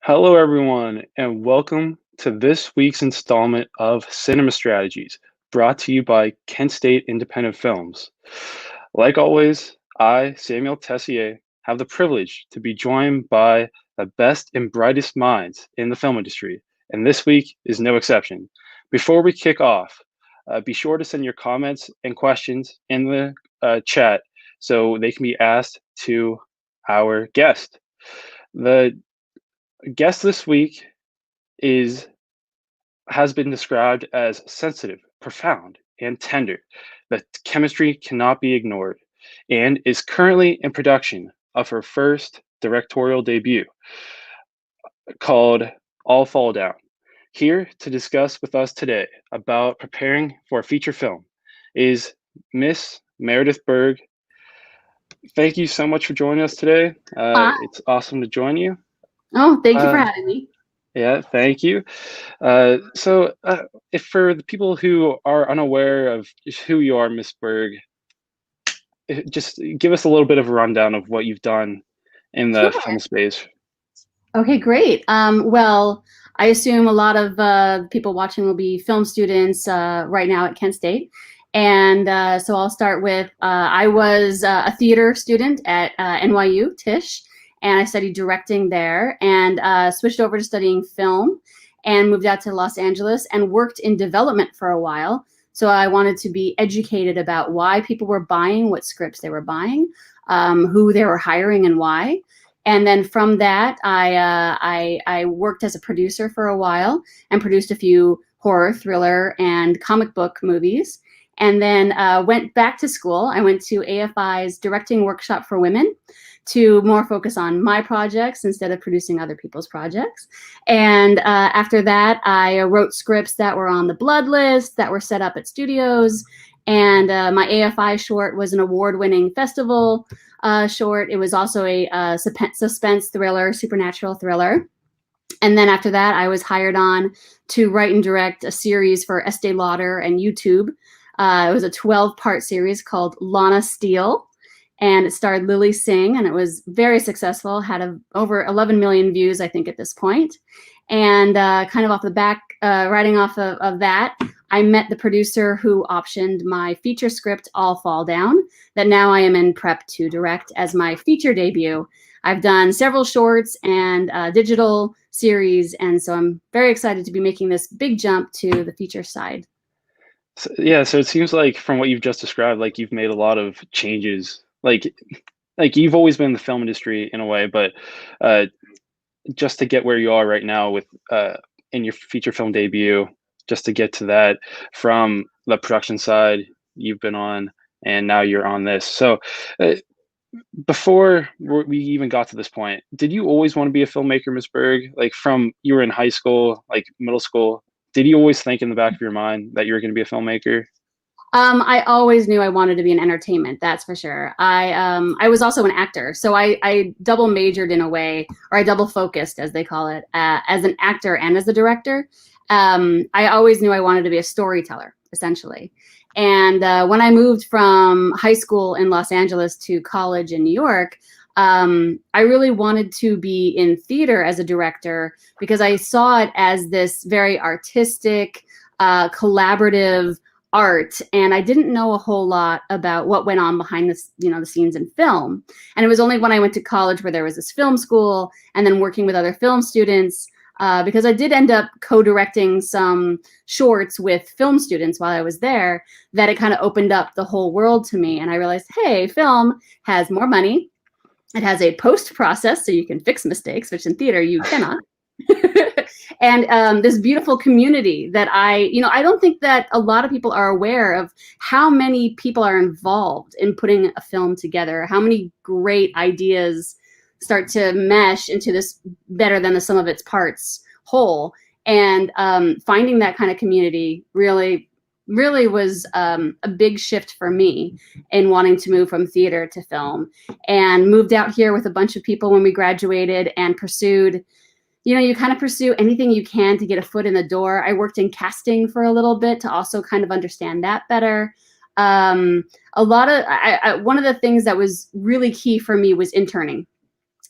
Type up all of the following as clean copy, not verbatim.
Hello, everyone, and welcome to this week's installment of Cinema Strategies, brought to you by Kent State Independent Films. Like always, I, Samuel Teyssier, have the privilege to be joined by the best and brightest minds in the film industry, and this week is no exception. Before we kick off, be sure to send your comments and questions in the chat so they can be asked to our guest. The guest this week is has been described as sensitive, profound, and tender. The chemistry cannot be ignored, and is currently in production of her first directorial debut called All Fall Down. Here to discuss with us today about preparing for a feature film is Miss Meredith Berg. Thank you so much for joining us today. Hi. It's awesome to join you. Oh, thank you for Uh, having me. Yeah, thank you. If for the people who are unaware of who you are, Miss Berg, just give us a little bit of a rundown of what you've done in the Sure. film space. Okay, great. Well, I assume a lot of people watching will be film students right now at Kent State. And so I'll start with I was a theater student at NYU, Tisch, and I studied directing there and switched over to studying film and moved out to Los Angeles and worked in development for a while. So I wanted to be educated about why people were buying, what scripts they were buying, who they were hiring, and why. And then from that, I worked as a producer for a while and produced a few horror, thriller, and comic book movies. And then went back to school. I went to AFI's directing workshop for women to more focus on my projects instead of producing other people's projects. And after that, I wrote scripts that were on the blood list, that were set up at studios. And my AFI short was an award-winning festival short. It was also a suspense thriller, supernatural thriller. And then after that, I was hired on to write and direct a series for Estee Lauder and YouTube. It was a 12-part series called Lana Steele, and it starred Lily Singh, and it was very successful, had over 11 million views, I think, at this point. And kind of off the back, riding off of that, I met the producer who optioned my feature script, All Fall Down, that now I am in prep to direct as my feature debut. I've done several shorts and digital series, and so I'm very excited to be making this big jump to the feature side. So it seems like from what you've just described, like you've made a lot of changes. Like you've always been in the film industry in a way, but uh, just to get where you are right now with in your feature film debut, just to get to that from the production side you've been on, and now you're on this. So uh, before we even got to this point, did you always want to be a filmmaker, Miss Berg? Like from you were in high school, like middle school, did you always think in the back of your mind that you were going to be a filmmaker? I always knew I wanted to be in entertainment. That's for sure. I was also an actor, so I double majored in a way, or I double focused, as they call it, as an actor and as a director. I always knew I wanted to be a storyteller, essentially. And when I moved from high school in Los Angeles to college in New York, I really wanted to be in theater as a director because I saw it as this very artistic, collaborative art, and I didn't know a whole lot about what went on behind the scenes in film. And it was only when I went to college where there was this film school and then working with other film students, because I did end up co-directing some shorts with film students while I was there, that it kind of opened up the whole world to me. And I realized, hey, film has more money. It has a post process, so you can fix mistakes, which in theater you cannot. And this beautiful community that I don't think that a lot of people are aware of how many people are involved in putting a film together, how many great ideas start to mesh into this better than the sum of its parts whole. And finding that kind of community really was a big shift for me in wanting to move from theater to film, and moved out here with a bunch of people when we graduated and pursued, you kind of pursue anything you can to get a foot in the door. I worked in casting for a little bit to also kind of understand that better. One of the things that was really key for me was interning.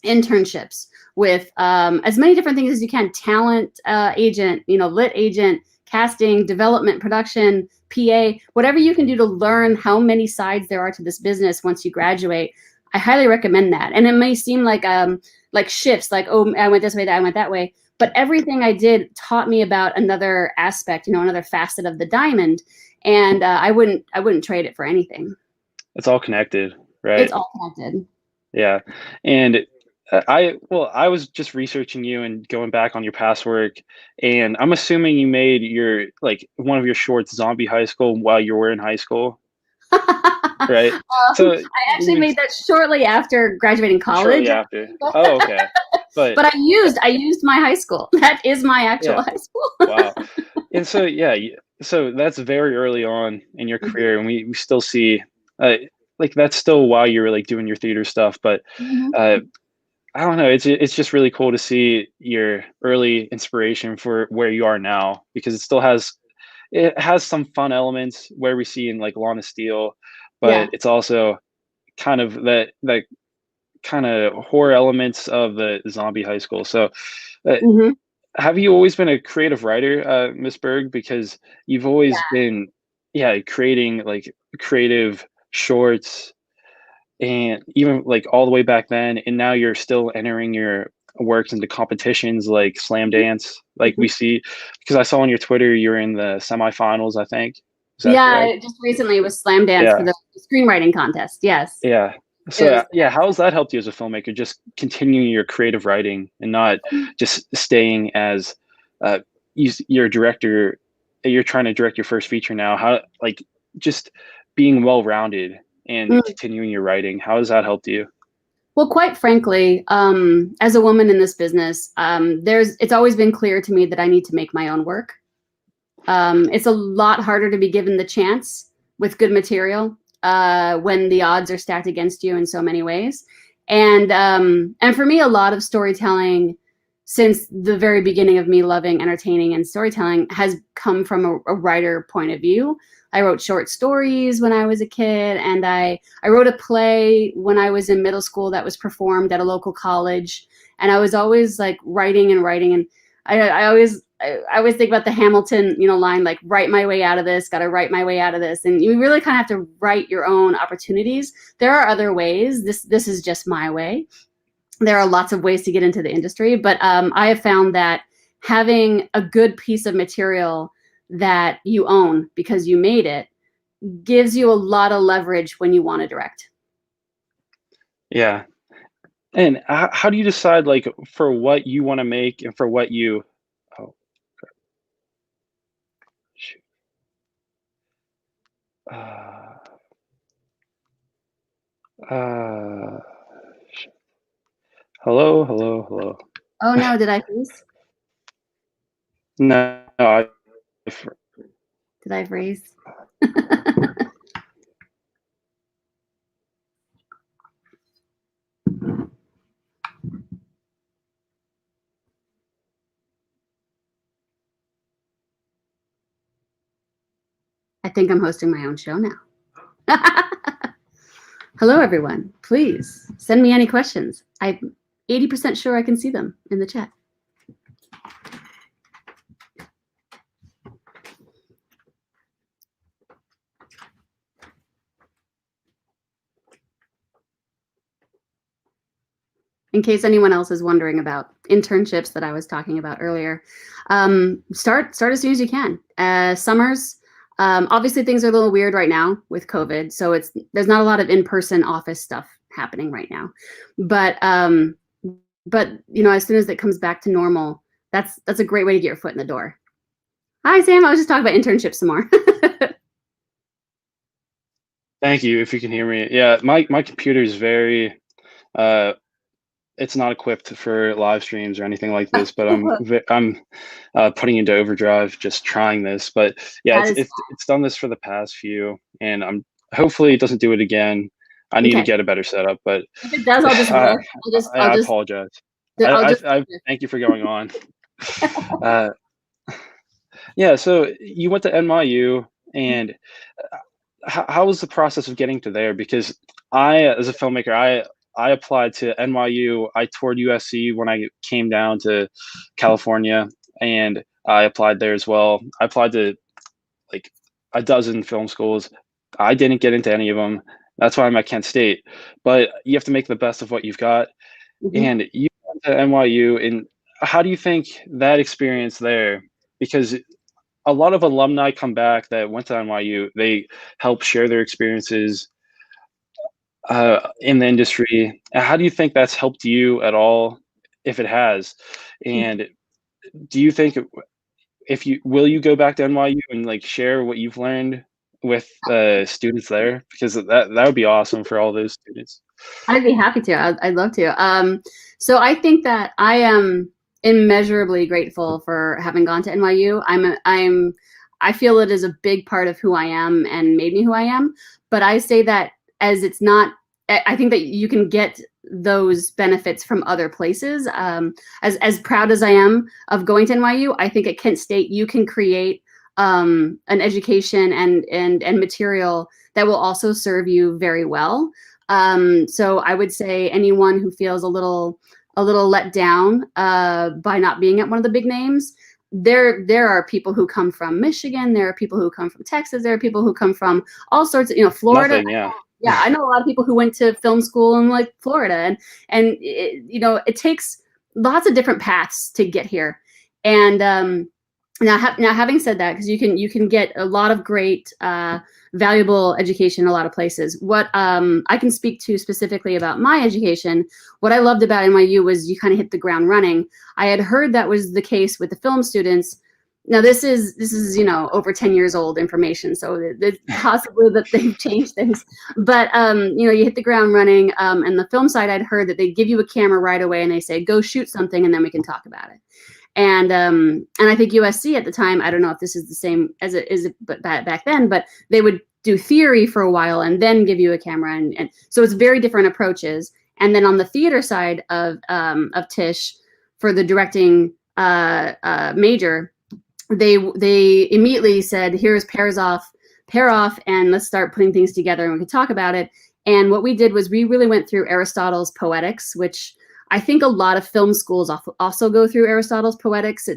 internships with as many different things as you can: talent agent, lit agent, casting, development, production, PA, whatever you can do to learn how many sides there are to this business once you graduate. I highly recommend that. And it may seem like shifts, like, oh, I went this way, I went that way. But everything I did taught me about another aspect, another facet of the diamond. And I wouldn't trade it for anything. It's all connected, right? It's all connected. Yeah. And I was just researching you and going back on your past work, and I'm assuming you made your one of your shorts, Zombie High School, while you were in high school, right? So I actually made that shortly after graduating college. Shortly after. Oh, okay. But I used my high school. That is my actual high school. Wow. And so so that's very early on in your career, and we still see that's still while you were doing your theater stuff, but I don't know, it's just really cool to see your early inspiration for where you are now, because it has some fun elements where we see in Lawn of Steel, but it's also kind of that kind of horror elements of the zombie high school. So have you always been a creative writer, Miss Berg? Because you've always been creating creative shorts, and even all the way back then, and now you're still entering your works into competitions like Slam Dance, we see, because I saw on your Twitter you're in the semifinals, I think. Is that correct? Just recently was Slam Dance for the screenwriting contest. Yes. Yeah. So how has that helped you as a filmmaker, just continuing your creative writing and not just staying as you're a director, you're trying to direct your first feature now, how just being well-rounded and continuing your writing, how has that helped you? Well, quite frankly, as a woman in this business, it's always been clear to me that I need to make my own work. It's a lot harder to be given the chance with good material when the odds are stacked against you in so many ways. And for me, a lot of storytelling, since the very beginning of me loving entertaining and storytelling, has come from a writer point of view. I wrote short stories when I was a kid, and I wrote a play when I was in middle school that was performed at a local college. And I was always writing and writing. And I always think about the Hamilton, line, write my way out of this, got to write my way out of this. And you really kind of have to write your own opportunities. There are other ways. This is just my way. There are lots of ways to get into the industry, but I have found that having a good piece of material that you own because you made it gives you a lot of leverage when you want to direct. Yeah. And how do you decide for what you want to make and for what you shoot. Hello. Oh no, did I freeze? No, Did I freeze? I think I'm hosting my own show now. Hello, everyone. Please send me any questions. I'm 80% sure I can see them in the chat. In case anyone else is wondering about internships that I was talking about earlier, start as soon as you can. Summers, obviously things are a little weird right now with COVID, so there's not a lot of in-person office stuff happening right now. But as soon as it comes back to normal, that's a great way to get your foot in the door. Hi, Sam. I was just talking about internships some more. Thank you. If you can hear me, yeah, my computer is very. It's not equipped for live streams or anything like this, but I'm putting into overdrive, just trying this. But yeah, it's done this for the past few, and hopefully it doesn't do it again. I need to get a better setup, but if it does, I'll just look. I apologize. I thank you for going on. Yeah, so you went to NYU, and how was the process of getting to there? Because as a filmmaker, I applied to NYU. I toured USC when I came down to California, and I applied there as well. I applied to like a dozen film schools. I didn't get into any of them. That's why I'm at Kent State. But you have to make the best of what you've got. Mhm. And you went to NYU, and how do you think that experience there? Because a lot of alumni come back that went to NYU. They help share their experiences in the industry. How do you think that's helped you at all, if it has? And do you think if you will you go back to NYU and like share what you've learned with the students there? Because that would be awesome for all those students. I'd be happy to. I'd love to. So I think that I am immeasurably grateful for having gone to NYU. I feel it is a big part of who I am and made me who I am. But I say that as it's not. I think that you can get those benefits from other places. As proud as I am of going to NYU, I think at Kent State you can create an education and material that will also serve you very well. So I would say anyone who feels a little let down by not being at one of the big names, there are people who come from Michigan, there are people who come from Texas, there are people who come from all sorts of, Florida. Nothing, yeah. Yeah, I know a lot of people who went to film school in like Florida, and it takes lots of different paths to get here. And now having said that, because you can get a lot of great valuable education in a lot of places. What I can speak to specifically about my education, what I loved about NYU was you kind of hit the ground running. I had heard that was the case with the film students. Now this is over 10 years old information, so it's possibly that they've changed things. But you hit the ground running. And the film side, I'd heard that they give you a camera right away and they say go shoot something and then we can talk about it. And I think USC at the time, I don't know if this is the same as it is, but back then, but they would do theory for a while and then give you a camera, and so it's very different approaches. And then on the theater side of Tisch, for the directing major, they immediately said, here's pair off, and let's start putting things together and we can talk about it. And what we did was we really went through Aristotle's Poetics, which I think a lot of film schools also go through Aristotle's Poetics.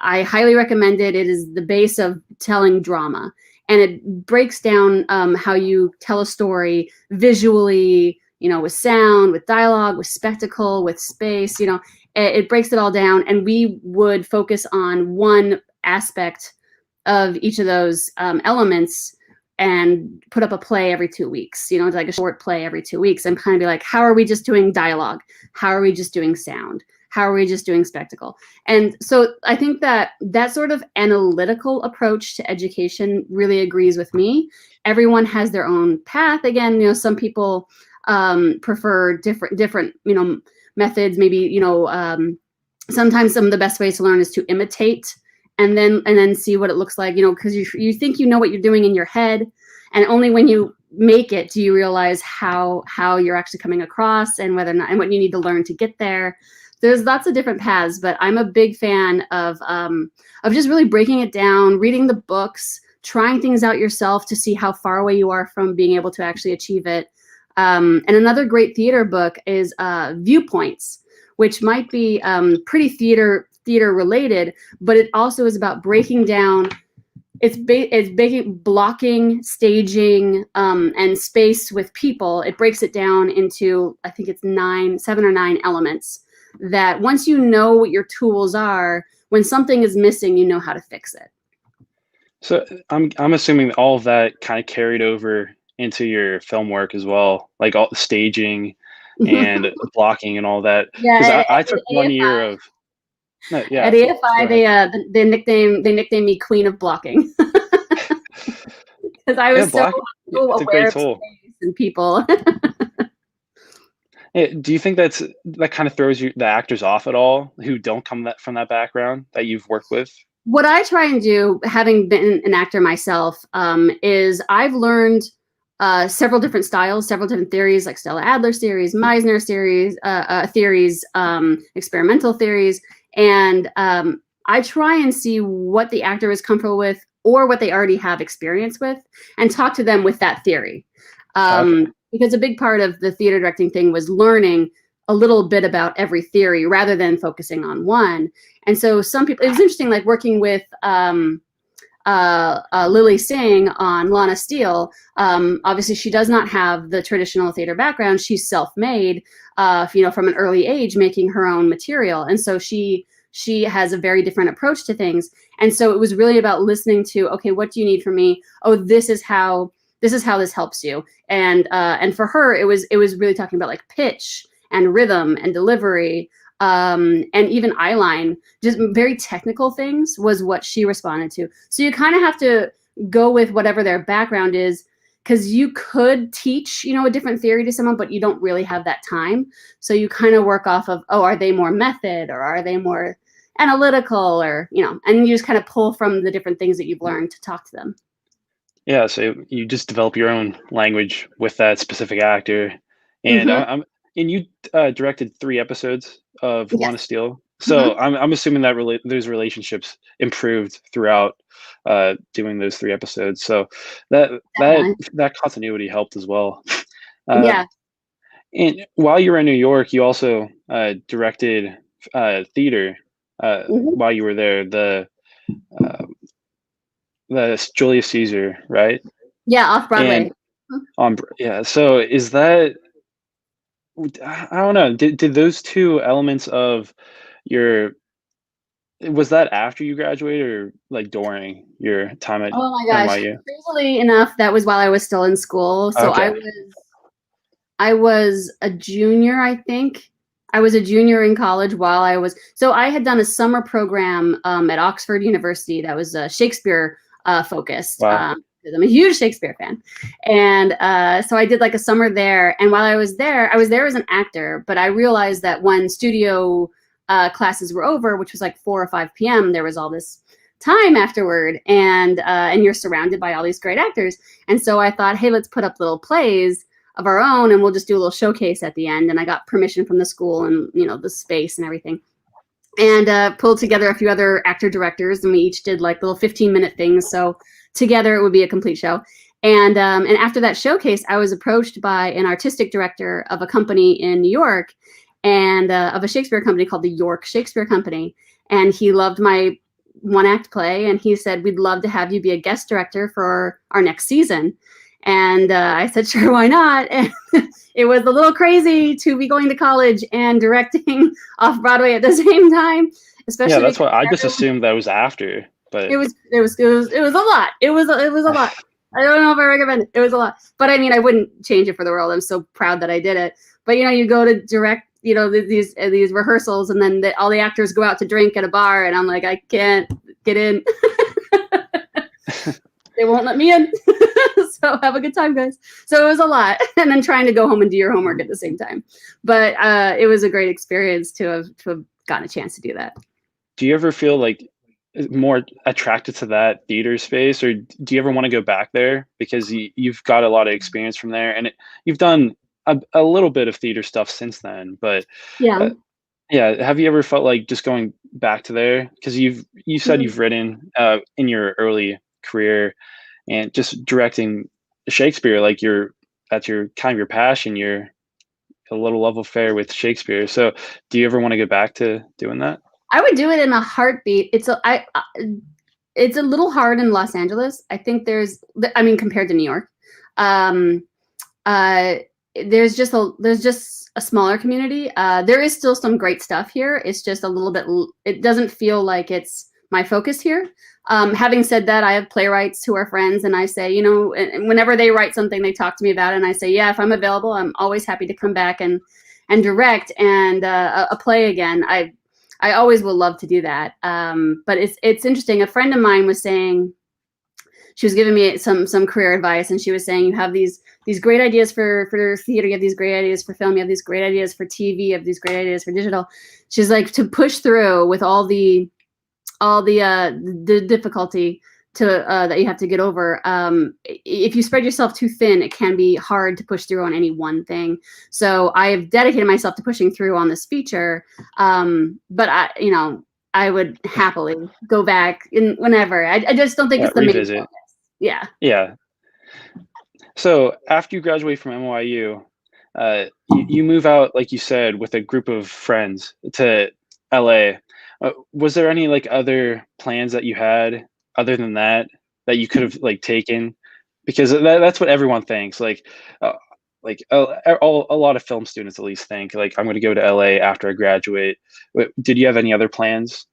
I highly recommend it. It is the base of telling drama, and it breaks down how you tell a story visually, with sound, with dialogue, with spectacle, with space. It breaks it all down, and we would focus on one aspect of each of those elements and put up a play every 2 weeks, like a short play every 2 weeks, and kind of be like, how are we just doing dialogue? How are we just doing sound? How are we just doing spectacle? And so I think that sort of analytical approach to education really agrees with me. Everyone has their own path. Again, some people prefer different, methods. Maybe, sometimes some of the best ways to learn is to imitate and then see what it looks like, because you think you know what you're doing in your head, and only when you make it do you realize how you're actually coming across and whether or not and what you need to learn to get there. There's lots of different paths, but I'm a big fan of just really breaking it down, reading the books, trying things out yourself to see how far away you are from being able to actually achieve it. And another great theater book is Viewpoints, which might be pretty theater related, but it also is about breaking down. It's blocking, staging, and space with people. It breaks it down into, I think it's 7 or 9 elements that once you know what your tools are, when something is missing, you know how to fix it. So I'm assuming all of that kind of carried over into your film work as well, like all the staging and blocking and all that. Because Yeah, I took 1 year of yeah. At AFI, they nicknamed me Queen of Blocking because I was so it's a aware great of tool. space and people. Do you think that kind of throws the actors off at all who don't come from that background that you've worked with? What I try and do, having been an actor myself, is I've learned several different styles, several different theories, like Stella Adler theories, Meisner theories, experimental theories, and I try and see what the actor is comfortable with or what they already have experience with, and talk to them with that theory. Okay. because a big part of the theater directing thing was learning a little bit about every theory rather than focusing on one. And so some people, it was interesting, like working with Lily Singh on Lana Steele. Obviously, she does not have the traditional theater background. She's self-made, from an early age, making her own material, and so she has a very different approach to things. And so it was really about listening to, okay, what do you need from me? Oh, this is how this helps you. And for her, it was really talking about like pitch and rhythm and delivery, and even eyeline, just very technical things was what she responded to. So you kind of have to go with whatever their background is, because you could teach, a different theory to someone, but you don't really have that time. So you kind of work off of, oh, are they more method or are they more analytical, or, and you just kind of pull from the different things that you've learned to talk to them. Yeah, so you just develop your own language with that specific actor, and Mm-hmm. and you directed 3 episodes of Yes. Lana Steele. So Mm-hmm. I'm assuming that those relationships improved throughout doing those 3 episodes. So Definitely. that continuity helped as well. Uh, Yeah. and while you were in New York, you also directed theater Mm-hmm. while you were there. Uh, the Julius Caesar, right? Yeah, off And Broadway. yeah, so is that I don't know, did those 2 elements of your was that after you graduated or, like, during your time at Oh my gosh. NYU? Crazily enough, that was while I was still in school. So Okay, I was a junior, I think. I was a junior in college while so I had done a summer program at Oxford University that was Shakespeare focused. wow. 'Cause I'm a huge Shakespeare fan. And so I did like a summer there. And while I was there as an actor, but I realized that when studio classes were over, which was like 4 or 5 p.m., there was all this time afterward, and you're surrounded by all these great actors. And so I thought, hey, let's put up little plays of our own, and we'll just do a little showcase at the end. And I got permission from the school and the space and everything, and pulled together a few other actor directors, and we each did like little 15-minute things, so together it would be a complete show. And after that showcase, I was approached by an artistic director of a company in New York, and of a Shakespeare company called the York Shakespeare Company. And he loved my one act play, and he said, we'd love to have you be a guest director for our next season. And I said, sure, why not? And it was a little crazy to be going to college and directing off Broadway at the same time, Yeah, especially that's because what I just assumed that was after, it but was a lot. It was a lot. I don't know if I recommend it. It was a lot, but I mean, I wouldn't change it for the world. I'm so proud that I did it. But you go to direct, these rehearsals, and then all the actors go out to drink at a bar, and I'm like, I can't get in. They won't let me in. So have a good time, guys. So it was a lot, and then trying to go home and do your homework at the same time. But it was a great experience to have gotten a chance to do that. do you ever feel, like, more attracted to that theater space, or do you ever wanna go back there? Because you've got a lot of experience from there, and you've done a little bit of theater stuff since then, but, Yeah. uh yeah, have you ever felt like just going back to there? Because you said Mhm. you've written, in your early career and just directing Shakespeare, like, that's your kind of your passion, you're a little love affair with Shakespeare, so do you ever wanna go back to doing that? I would do it in a heartbeat. It's a little hard in Los Angeles. I think I mean, compared to New York, um, uh, there's just a smaller community. There is still some great stuff here. It's just a little bit. It doesn't feel like it's my focus here. Having said that, I have playwrights who are friends, and I say, and whenever they write something, they talk to me about it, and I say, yeah, if I'm available, I'm always happy to come back and direct and a play again. I always will love to do that. But it's interesting. A friend of mine was saying, she was giving me some career advice, and she was saying, you have these great ideas for theater, you have these great ideas for film, you have these great ideas for TV, you have these great ideas for digital. She's like, to push through with all the difficulty to that you have to get over. If you spread yourself too thin, it can be hard to push through on any one thing. So I have dedicated myself to pushing through on this feature. But I would happily go back in whenever. I just don't think Yeah, it's the main revisit. focus. Yeah. Yeah. So after you graduate from NYU, you move out, like you said, with a group of friends to LA. Was there any like other plans that you had other than that that you could have like taken? Because that's what everyone thinks. Uh, a lot of film students at least think like I'm going to go to LA after I graduate. Did you have any other plans?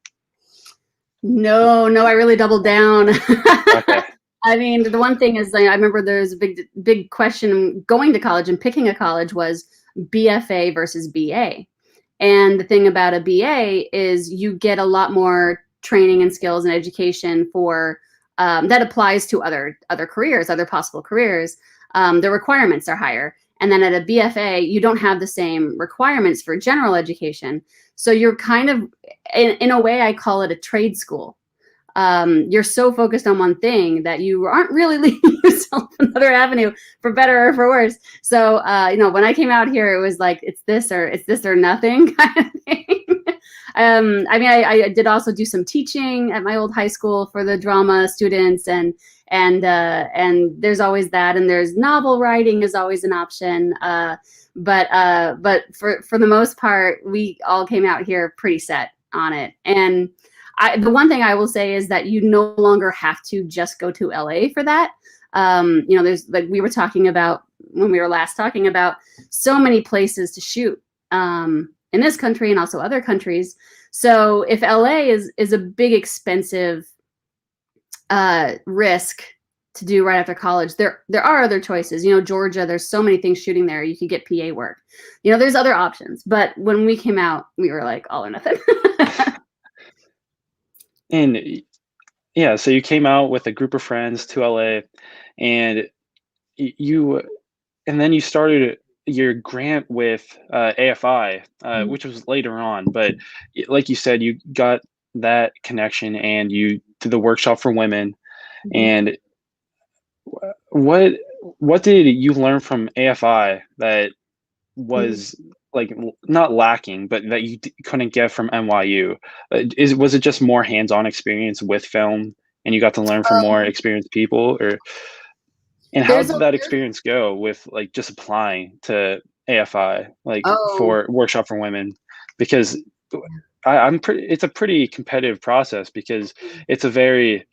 No, no, I really doubled down. Okay. I mean, the one thing is, like, I remember there's a big question going to college and picking a college was BFA versus BA. And the thing about a BA is you get a lot more training and skills and education for that applies to other careers, other possible careers. The requirements are higher. And then at a BFA, you don't have the same requirements for general education. So you're kind of, in a way, I call it a trade school. You're so focused on one thing that you aren't really leaving yourself another avenue for better or for worse. So, when I came out here, it was like, it's this or nothing kind of thing. I did also do some teaching at my old high school for the drama students, and there's always that, and there's novel writing is always an option. But for the most part, we all came out here pretty set on it. And the one thing I will say is that you no longer have to just go to LA for that. There's, like we were talking about when we were last talking about, so many places to shoot in this country and also other countries. So if LA is a big expensive risk to do right after college, there are other choices. Georgia, there's so many things shooting there. You could get PA work. There's other options. But when we came out, we were like all or nothing. And yeah, so you came out with a group of friends to LA, and you and then you started your grant with AFI, which was later on. But like you said, you got that connection, and you did the workshop for women. And what did you learn from AFI that was like not lacking, but that you couldn't get from NYU? Was it just more hands-on experience with film, and you got to learn from more experienced people, or and how did that experience go with like just applying to AFI, like for workshop for women? Because it's a pretty competitive process, because it's a very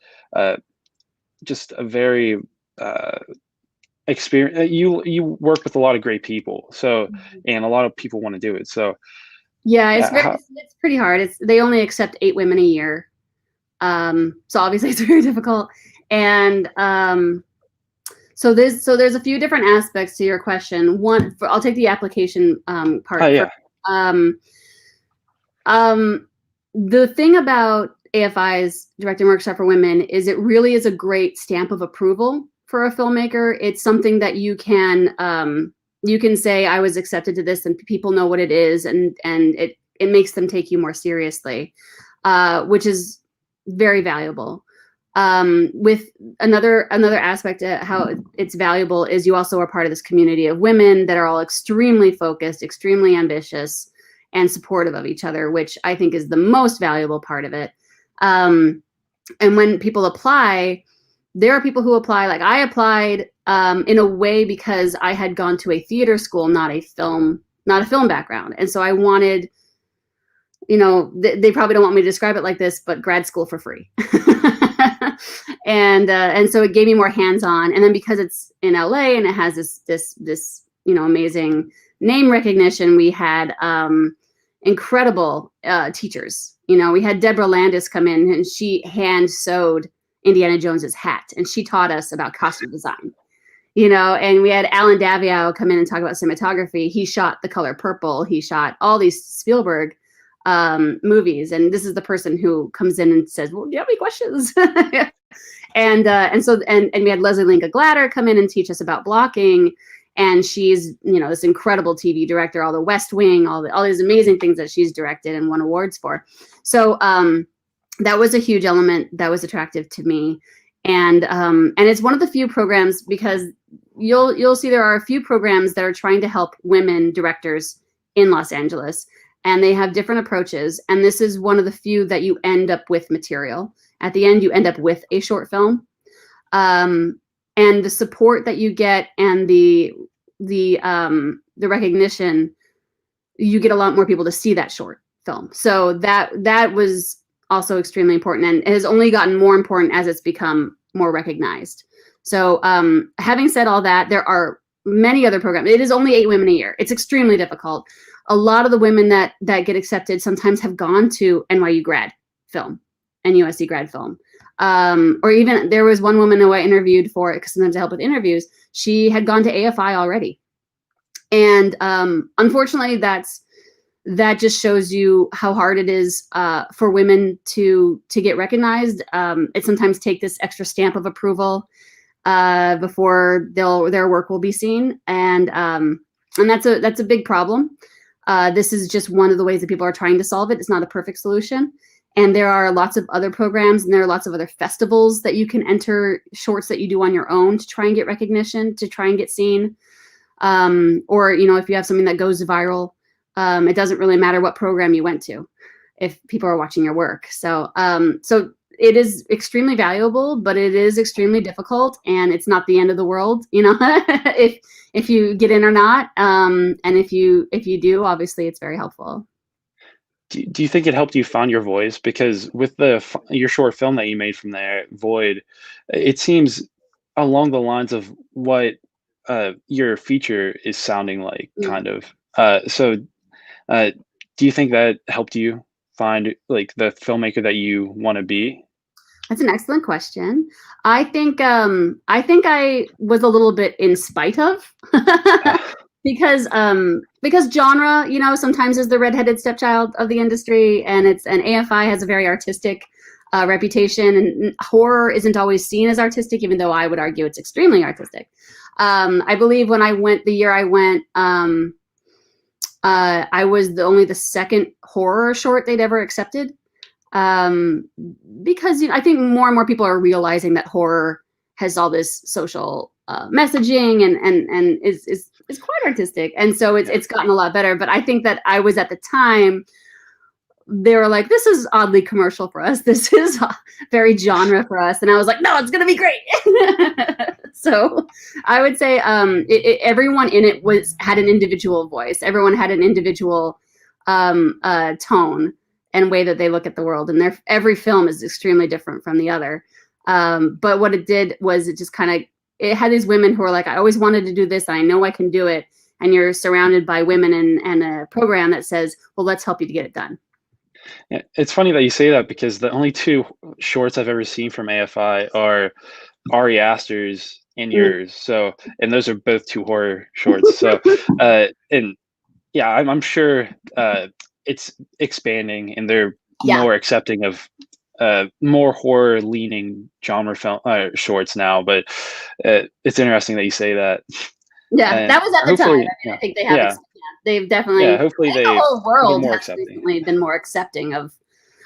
just a very experience. You work with a lot of great people, so and a lot of people want to do it. So yeah, it's pretty hard. They only accept 8 women a year, so obviously it's very difficult. And so there's a few different aspects to your question. I'll take the application part. Oh yeah. The thing about AFI's Directing Workshop for Women is it really is a great stamp of approval for a filmmaker. It's something that you can say, I was accepted to this, and people know what it is, and it makes them take you more seriously, which is very valuable. With another aspect of how it's valuable is you also are part of this community of women that are all extremely focused, extremely ambitious, and supportive of each other, which I think is the most valuable part of it. And when people apply, there are people who apply, like I applied in a way because I had gone to a theater school, not a film background. And so I wanted, they probably don't want me to describe it like this, but grad school for free. And so it gave me more hands-on. And then because it's in LA and it has this amazing name recognition, we had incredible teachers. We had Deborah Landis come in, and she hand sewed Indiana Jones's hat, and she taught us about costume design. And we had Alan Daviau come in and talk about cinematography. He shot The Color Purple. He shot all these Spielberg movies, and this is the person who comes in and says, well, do you have any questions? and we had Leslie Linka Glatter come in and teach us about blocking, and she's this incredible TV director, all the West Wing, all these amazing things that she's directed and won awards for. So that was a huge element that was attractive to me, and it's one of the few programs, because you'll see there are a few programs that are trying to help women directors in Los Angeles. And they have different approaches. And this is one of the few that you end up with material. At the end, you end up with a short film. and the support that you get and the recognition, you get a lot more people to see that short film. So that was also extremely important, and it has only gotten more important as it's become more recognized. So having said all that, there are many other programs. It is only 8 women a year. It's extremely difficult. A lot of the women that get accepted sometimes have gone to NYU grad film and USC grad film. Or even there was one woman who I interviewed for it, because sometimes I help with interviews. She had gone to AFI already. And unfortunately, that just shows you how hard it is for women to get recognized. It sometimes takes this extra stamp of approval before their work will be seen, and that's a big problem. This is just one of the ways that people are trying to solve it. It's not a perfect solution, and there are lots of other programs, and there are lots of other festivals that you can enter shorts that you do on your own to try and get recognition, to try and get seen. Or if you have something that goes viral, it doesn't really matter what program you went to if people are watching your work. So it is extremely valuable, but it is extremely difficult, and it's not the end of the world, if you get in or not. And if you do, obviously it's very helpful. Do you think it helped you find your voice? Because with your short film that you made from there, Void, it seems along the lines of what your feature is sounding like, kind of. So do you think that helped you find like the filmmaker that you want to be? That's an excellent question. I think I was a little bit in spite of because genre, sometimes is the redheaded stepchild of the industry, and AFI has a very artistic reputation, and horror isn't always seen as artistic, even though I would argue it's extremely artistic. I believe when the year I went, I was only the second horror short they'd ever accepted. Because I think more and more people are realizing that horror has all this social messaging and is quite artistic, and so it's gotten a lot better. But I think that I was at the time, they were like, this is oddly commercial for us. This is very genre for us. And I was like, no, it's going to be great. So I would say everyone in it had an individual voice. Everyone had an individual tone and way that they look at the world. And every film is extremely different from the other. But what it did was it just it had these women who were like, I always wanted to do this. And I know I can do it. And you're surrounded by women and a program that says, well, let's help you to get it done. Yeah, it's funny that you say that, because the only 2 shorts I've ever seen from AFI are Ari Aster's and yours. So, and those are both 2 horror shorts. So, and yeah, I'm sure it's expanding, and they're more accepting of more horror leaning genre film shorts now. But it's interesting that you say that. Yeah, that was at the time. I think they have. They've definitely. Yeah, hopefully the whole world has recently been more accepting of.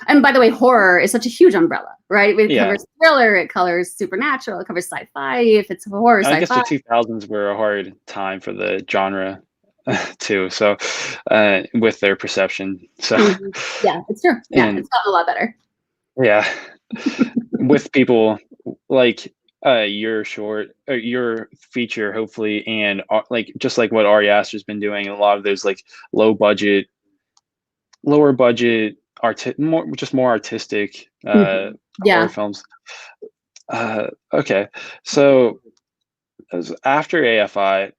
And by the way, horror is such a huge umbrella, right? It covers thriller, it covers supernatural, it covers sci-fi. If it's horror, sci-fi. I guess the 2000s were a hard time for the genre too. So with their perception. So yeah, it's true. Yeah, it's gotten a lot better. Yeah, with people like your short or your feature, hopefully, and like just like what Ari Aster's been doing, a lot of those like lower budget, more artistic horror films. Okay, so after AFI,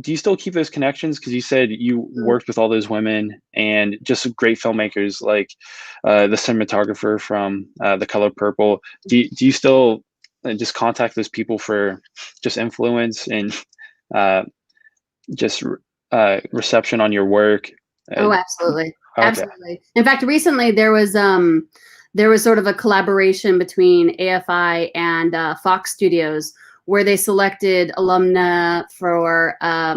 do you still keep those connections? Because you said you worked with all those women and just great filmmakers, like the cinematographer from The Color Purple. Do you still just contact those people for just influence and just reception on your work? Oh, absolutely. Okay. Absolutely. In fact, recently there was sort of a collaboration between AFI and Fox Studios, where they selected alumna for a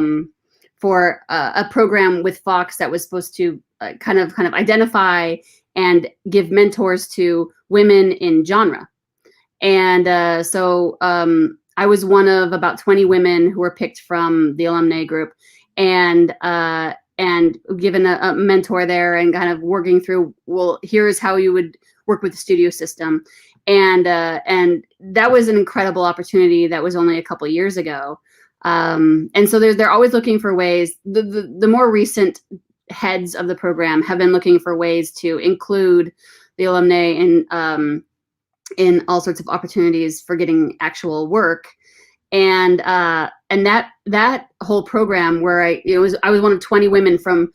program with Fox that was supposed to kind of identify and give mentors to women in genre. And so I was one of about 20 women who were picked from the alumni group, and given a mentor there, and kind of working through, well, here's how you would work with the studio system. And that was an incredible opportunity that was only a couple years ago. And so they're always looking for ways. The more recent heads of the program have been looking for ways to include the alumni in all sorts of opportunities for getting actual work. And that whole program where I was one of 20 women from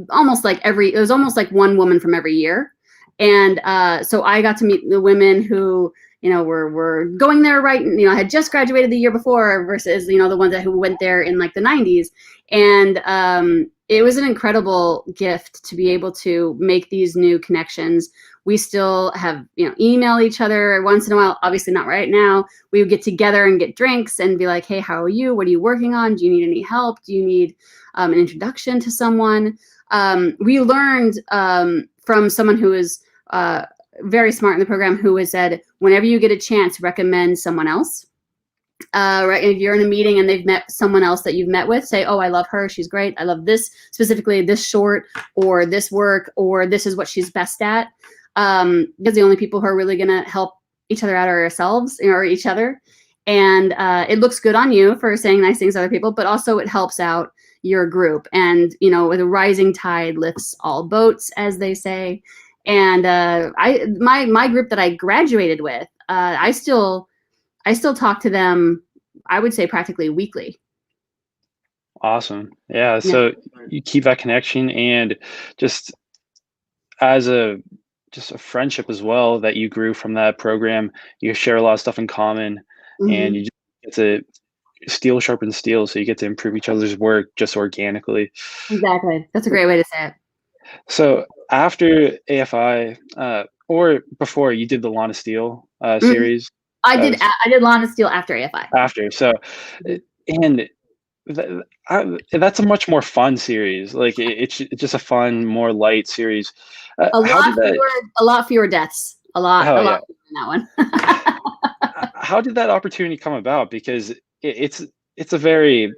almost like it was almost like one woman from every year. And so I got to meet the women who, were going there right, I had just graduated the year before versus, the ones who went there in like the 90s. And it was an incredible gift to be able to make these new connections. We still have, email each other once in a while, obviously not right now. We would get together and get drinks and be like, hey, how are you? What are you working on? Do you need any help? Do you need an introduction to someone? We learned from someone who is very smart in the program who has said, whenever you get a chance, recommend someone else. Right. If you're in a meeting and they've met someone else that you've met with, say, oh, I love her. She's great. I love this, specifically this short or this work, or this is what she's best at. Because the only people who are really going to help each other out are ourselves or each other. And it looks good on you for saying nice things to other people, but also it helps out your group. And, with a rising tide lifts all boats, as they say. And my group that I graduated with, I still talk to them, I would say practically weekly. Awesome. Yeah. So you keep that connection, and just as a friendship as well that you grew from that program. You share a lot of stuff in common, and you just get to steel sharpens steel. So you get to improve each other's work just organically. Exactly. That's a great way to say it. So after AFI, or before, you did the Lawn of Steel series. I did Lawn of Steel after AFI. After, so, and that's a much more fun series. Like it's just a fun, more light series. A lot fewer deaths. A lot fewer in that one. How did that opportunity come about? Because it's a very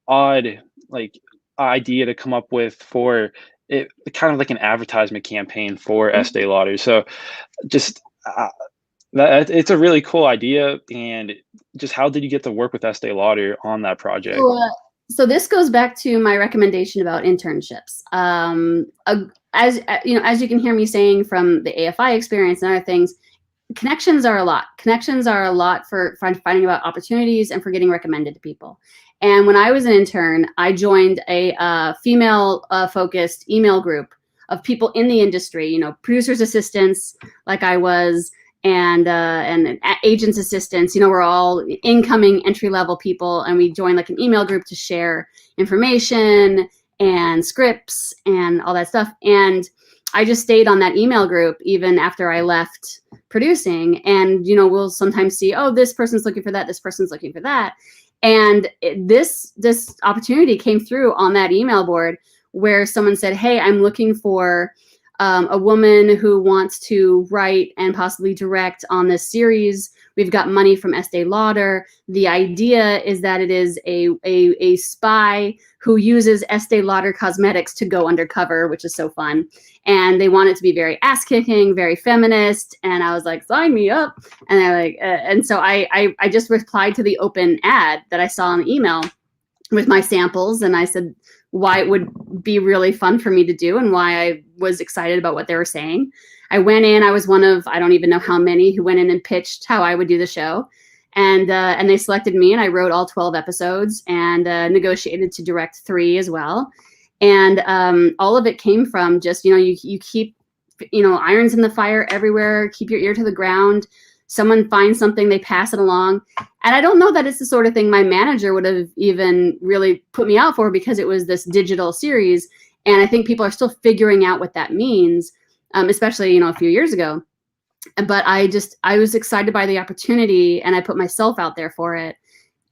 odd idea to come up with for it, kind of like an advertisement campaign for Estee Lauder. So just it's a really cool idea. And just how did you get to work with Estee Lauder on that project? So this goes back to my recommendation about internships. As you can hear me saying from the AFI experience and other things, connections are a lot. Connections are a lot for finding about opportunities and for getting recommended to people. And when I was an intern, I joined a female-focused email group of people in the industry, producers' assistants, like I was, and agents' assistants. We're all incoming entry-level people, and we joined like an email group to share information and scripts and all that stuff. And I just stayed on that email group even after I left producing. And, we'll sometimes see, oh, this person's looking for that, this person's looking for that. And this opportunity came through on that email board where someone said, hey, I'm looking for a woman who wants to write and possibly direct on this series. We've got money from Estee Lauder. The idea is that it is a spy who uses Estee Lauder cosmetics to go undercover, which is so fun. And they want it to be very ass-kicking, very feminist. And I was like, sign me up. And so I just replied to the open ad that I saw in the email with my samples. And I said why it would be really fun for me to do and why I was excited about what they were saying. I went in, I was one of, I don't even know how many who went in and pitched how I would do the show. And they selected me, and I wrote all 12 episodes and negotiated to direct 3 as well. And all of it came from just, you keep, irons in the fire everywhere, keep your ear to the ground. Someone finds something, they pass it along. And I don't know that it's the sort of thing my manager would have even really put me out for, because it was this digital series. And I think people are still figuring out what that means, especially, a few years ago. But I was excited by the opportunity, and I put myself out there for it.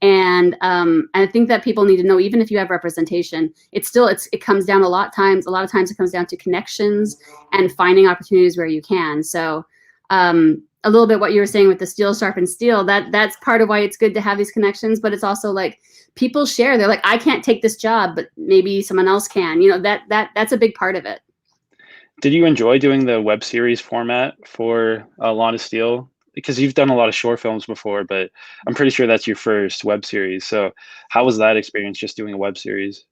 And I think that people need to know, even if you have representation, it comes down a lot of times it comes down to connections and finding opportunities where you can. So a little bit what you were saying with the steel sharpens steel, that's part of why it's good to have these connections. But it's also like people share. They're like, I can't take this job, but maybe someone else can. That's a big part of it. Did you enjoy doing the web series format for Lawn of Steel? Because you've done a lot of short films before, but I'm pretty sure that's your first web series. So how was that experience just doing a web series?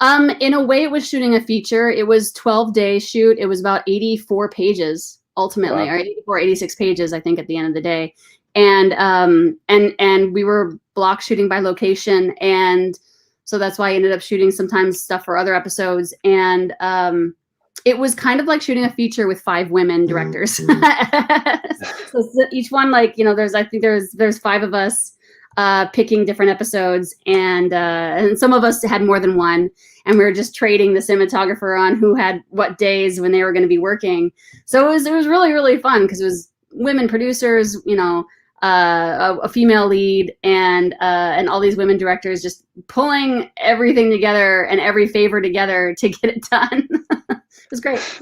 In a way, it was shooting a feature. It was 12-day shoot. It was about 84 pages ultimately, Wow. or 84, 86 pages, I think, at the end of the day. And we were block shooting by location, and so that's why I ended up shooting sometimes stuff for other episodes. And it was kind of like shooting a feature with 5 women directors. So each one, like, I think there's 5 of us picking different episodes, and some of us had more than one, and we were just trading the cinematographer on who had what days when they were going to be working. So it was really, really fun because it was women producers, a female lead, and all these women directors just pulling everything together and every favor together to get it done. It was great.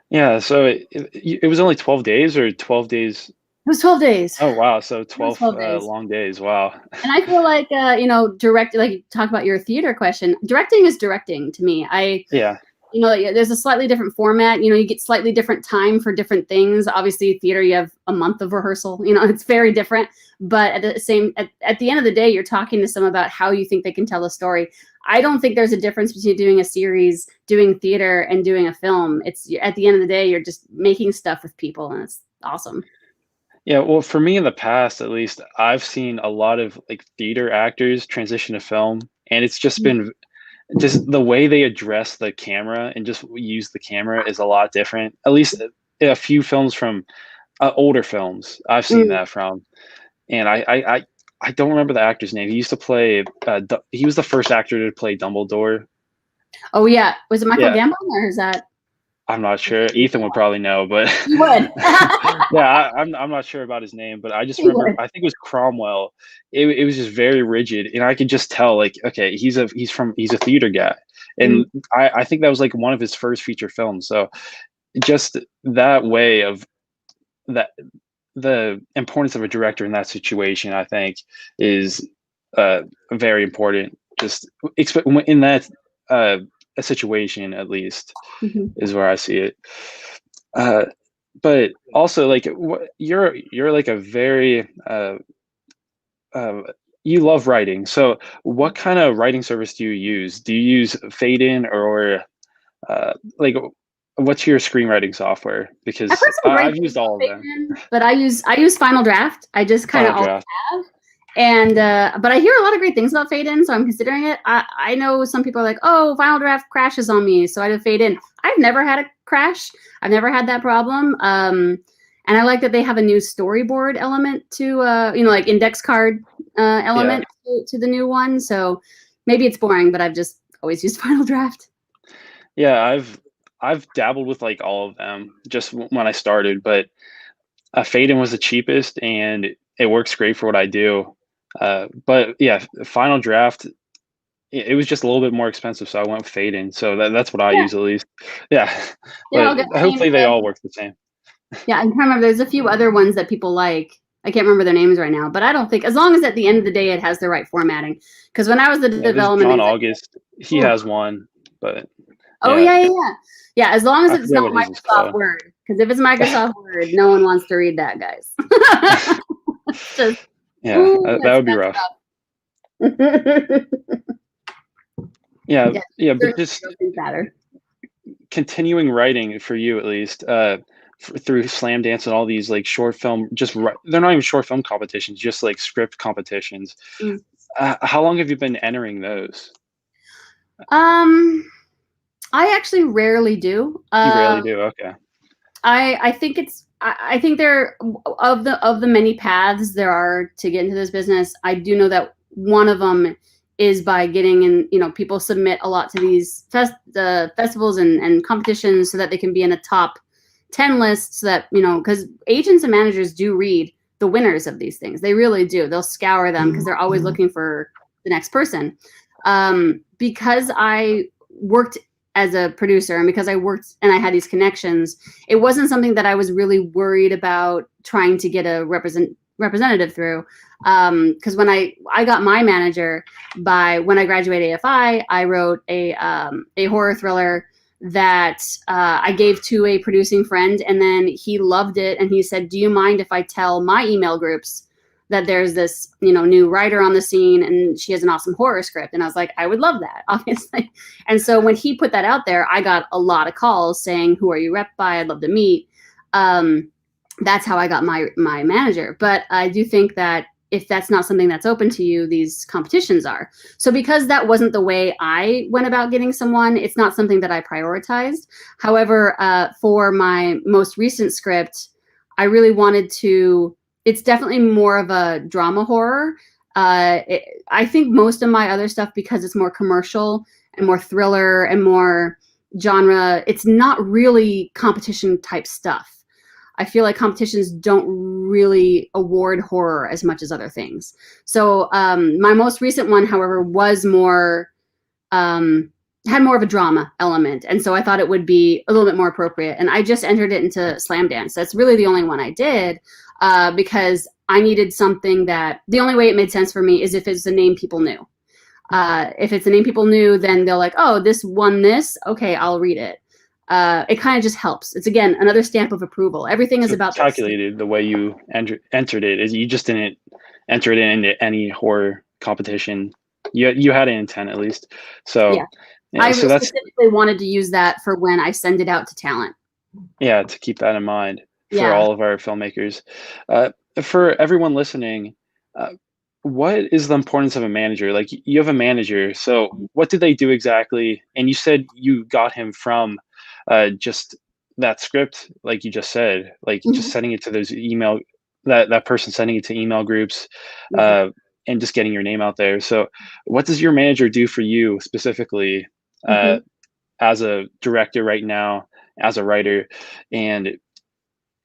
Yeah, so it was only 12 days or 12 days? It was 12 days. Oh, wow. So It was 12 12 days. long days. Wow. And I feel like, like you talk about your theater question, directing is directing to me. Yeah. There's a slightly different format. You get slightly different time for different things. Obviously, theater, you have a month of rehearsal. It's very different. But at the end of the day, you're talking to someone about how you think they can tell a story. I don't think there's a difference between doing a series, doing theater, and doing a film. It's at the end of the day, you're just making stuff with people, and it's awesome. Yeah, well, for me in the past, at least, I've seen a lot of like theater actors transition to film, and it's just been just the way they address the camera and just use the camera is a lot different. At least a few films from older films I've seen Mm. that from, and I don't remember the actor's name. He used to play. He was the first actor to play Dumbledore. Oh yeah, was it Michael Yeah, Gambon, or is that? I'm not sure. Ethan would probably know, but You would. yeah, I'm not sure about his name, but I just You remember would. I think it was Cromwell. It was just very rigid, and I could just tell like, okay, he's a theater guy, Mm. and I think that was like one of his first feature films. So just that way of that the importance of a director in that situation, I think, is very important. Just in that a situation, at least, Mhm. is where I see it. Uh, but also, like, you're like a very uh, you love writing. So, what kind of writing service do you use? Do you use Fade In or like what's your screenwriting software? I've Because heard some great I've things used about all of them. Fabian, but I use Final Draft. I just kind of Final always Draft. have. And but I hear a lot of great things about Fade In, so I'm considering it. I know some people are like, oh, Final Draft crashes on me, so I did Fade In. I've never had a crash. I've never had that problem. And I like that they have a new storyboard element to, like index card Yeah. element to the new one. So maybe it's boring, but I've just always used Final Draft. Yeah, I've dabbled with like all of them just when I started, but Faden was the cheapest and it works great for what I do. But yeah, Final Draft, it was just a little bit more expensive, so I went with Faden. So that's what I Yeah, use at least. Yeah, they're but all good. I mean, hopefully they all work the same. yeah, I'm trying to remember. There's a few other ones that people like. I can't remember their names right now, but I don't think, as long as at the end of the day it has the right formatting. Because when I was the Yeah, there's development John executive, August. He has one, but oh yeah, yeah, yeah, yeah, yeah. As long as I it's forget not what his is Microsoft called. Word, because if it's Microsoft Word, no one wants to read that, guys. It's just, Yeah, ooh, that that's would be rough. bad stuff. Yeah, Yeah, yeah, but certain just skills do matter. continuing writing for you at least through Slam Dance and all these like short film they're not even short film competitions, just like script competitions. Mm. How long have you been entering those? Um, I actually rarely do. You rarely do. Okay. I think I think there, of the many paths there are to get into this business, I do know that one of them is by getting in. People submit a lot to these festivals and competitions so that they can be in a top 10 list. So that, because agents and managers do read the winners of these things. They really do. They'll scour them because they're always looking for the next person. Because I worked as a producer, and because I worked and I had these connections, it wasn't something that I was really worried about trying to get a representative through. Because when I got my manager when I graduated AFI, I wrote a horror thriller that I gave to a producing friend, and then he loved it, and he said, do you mind if I tell my email groups that there's this, new writer on the scene, and she has an awesome horror script? And I was like, I would love that, obviously. And so when he put that out there, I got a lot of calls saying, who are you rep by? I'd love to meet. That's how I got my manager. But I do think that if that's not something that's open to you, these competitions are. So because that wasn't the way I went about getting someone, it's not something that I prioritized. However, for my most recent script, I really wanted to, it's definitely more of a drama horror. I think most of my other stuff, because it's more commercial and more thriller and more genre, it's not really competition type stuff. I feel like competitions don't really award horror as much as other things. So my most recent one, however, was more, had more of a drama element. And so I thought it would be a little bit more appropriate. And I just entered it into Slam Dance. That's really the only one I did because I needed something that, the only way it made sense for me is if it's a name people knew. If it's a name people knew, then they're like, oh, this won this. Okay, I'll read it. It kind of just helps. It's, again, another stamp of approval. Everything is about calculated. The way you entered it is you just didn't enter it into any horror competition. You had an intent at least. So yeah, I so specifically wanted to use that for when I send it out to talent. Yeah, to keep that in mind for all of our filmmakers. For everyone listening, what is the importance of a manager? Like, you have a manager, so what did they do exactly? And you said you got him from just that script, like you just said, like just sending it to those email, that person sending it to email groups, and just getting your name out there. So what does your manager do for you specifically as a director right now, as a writer? And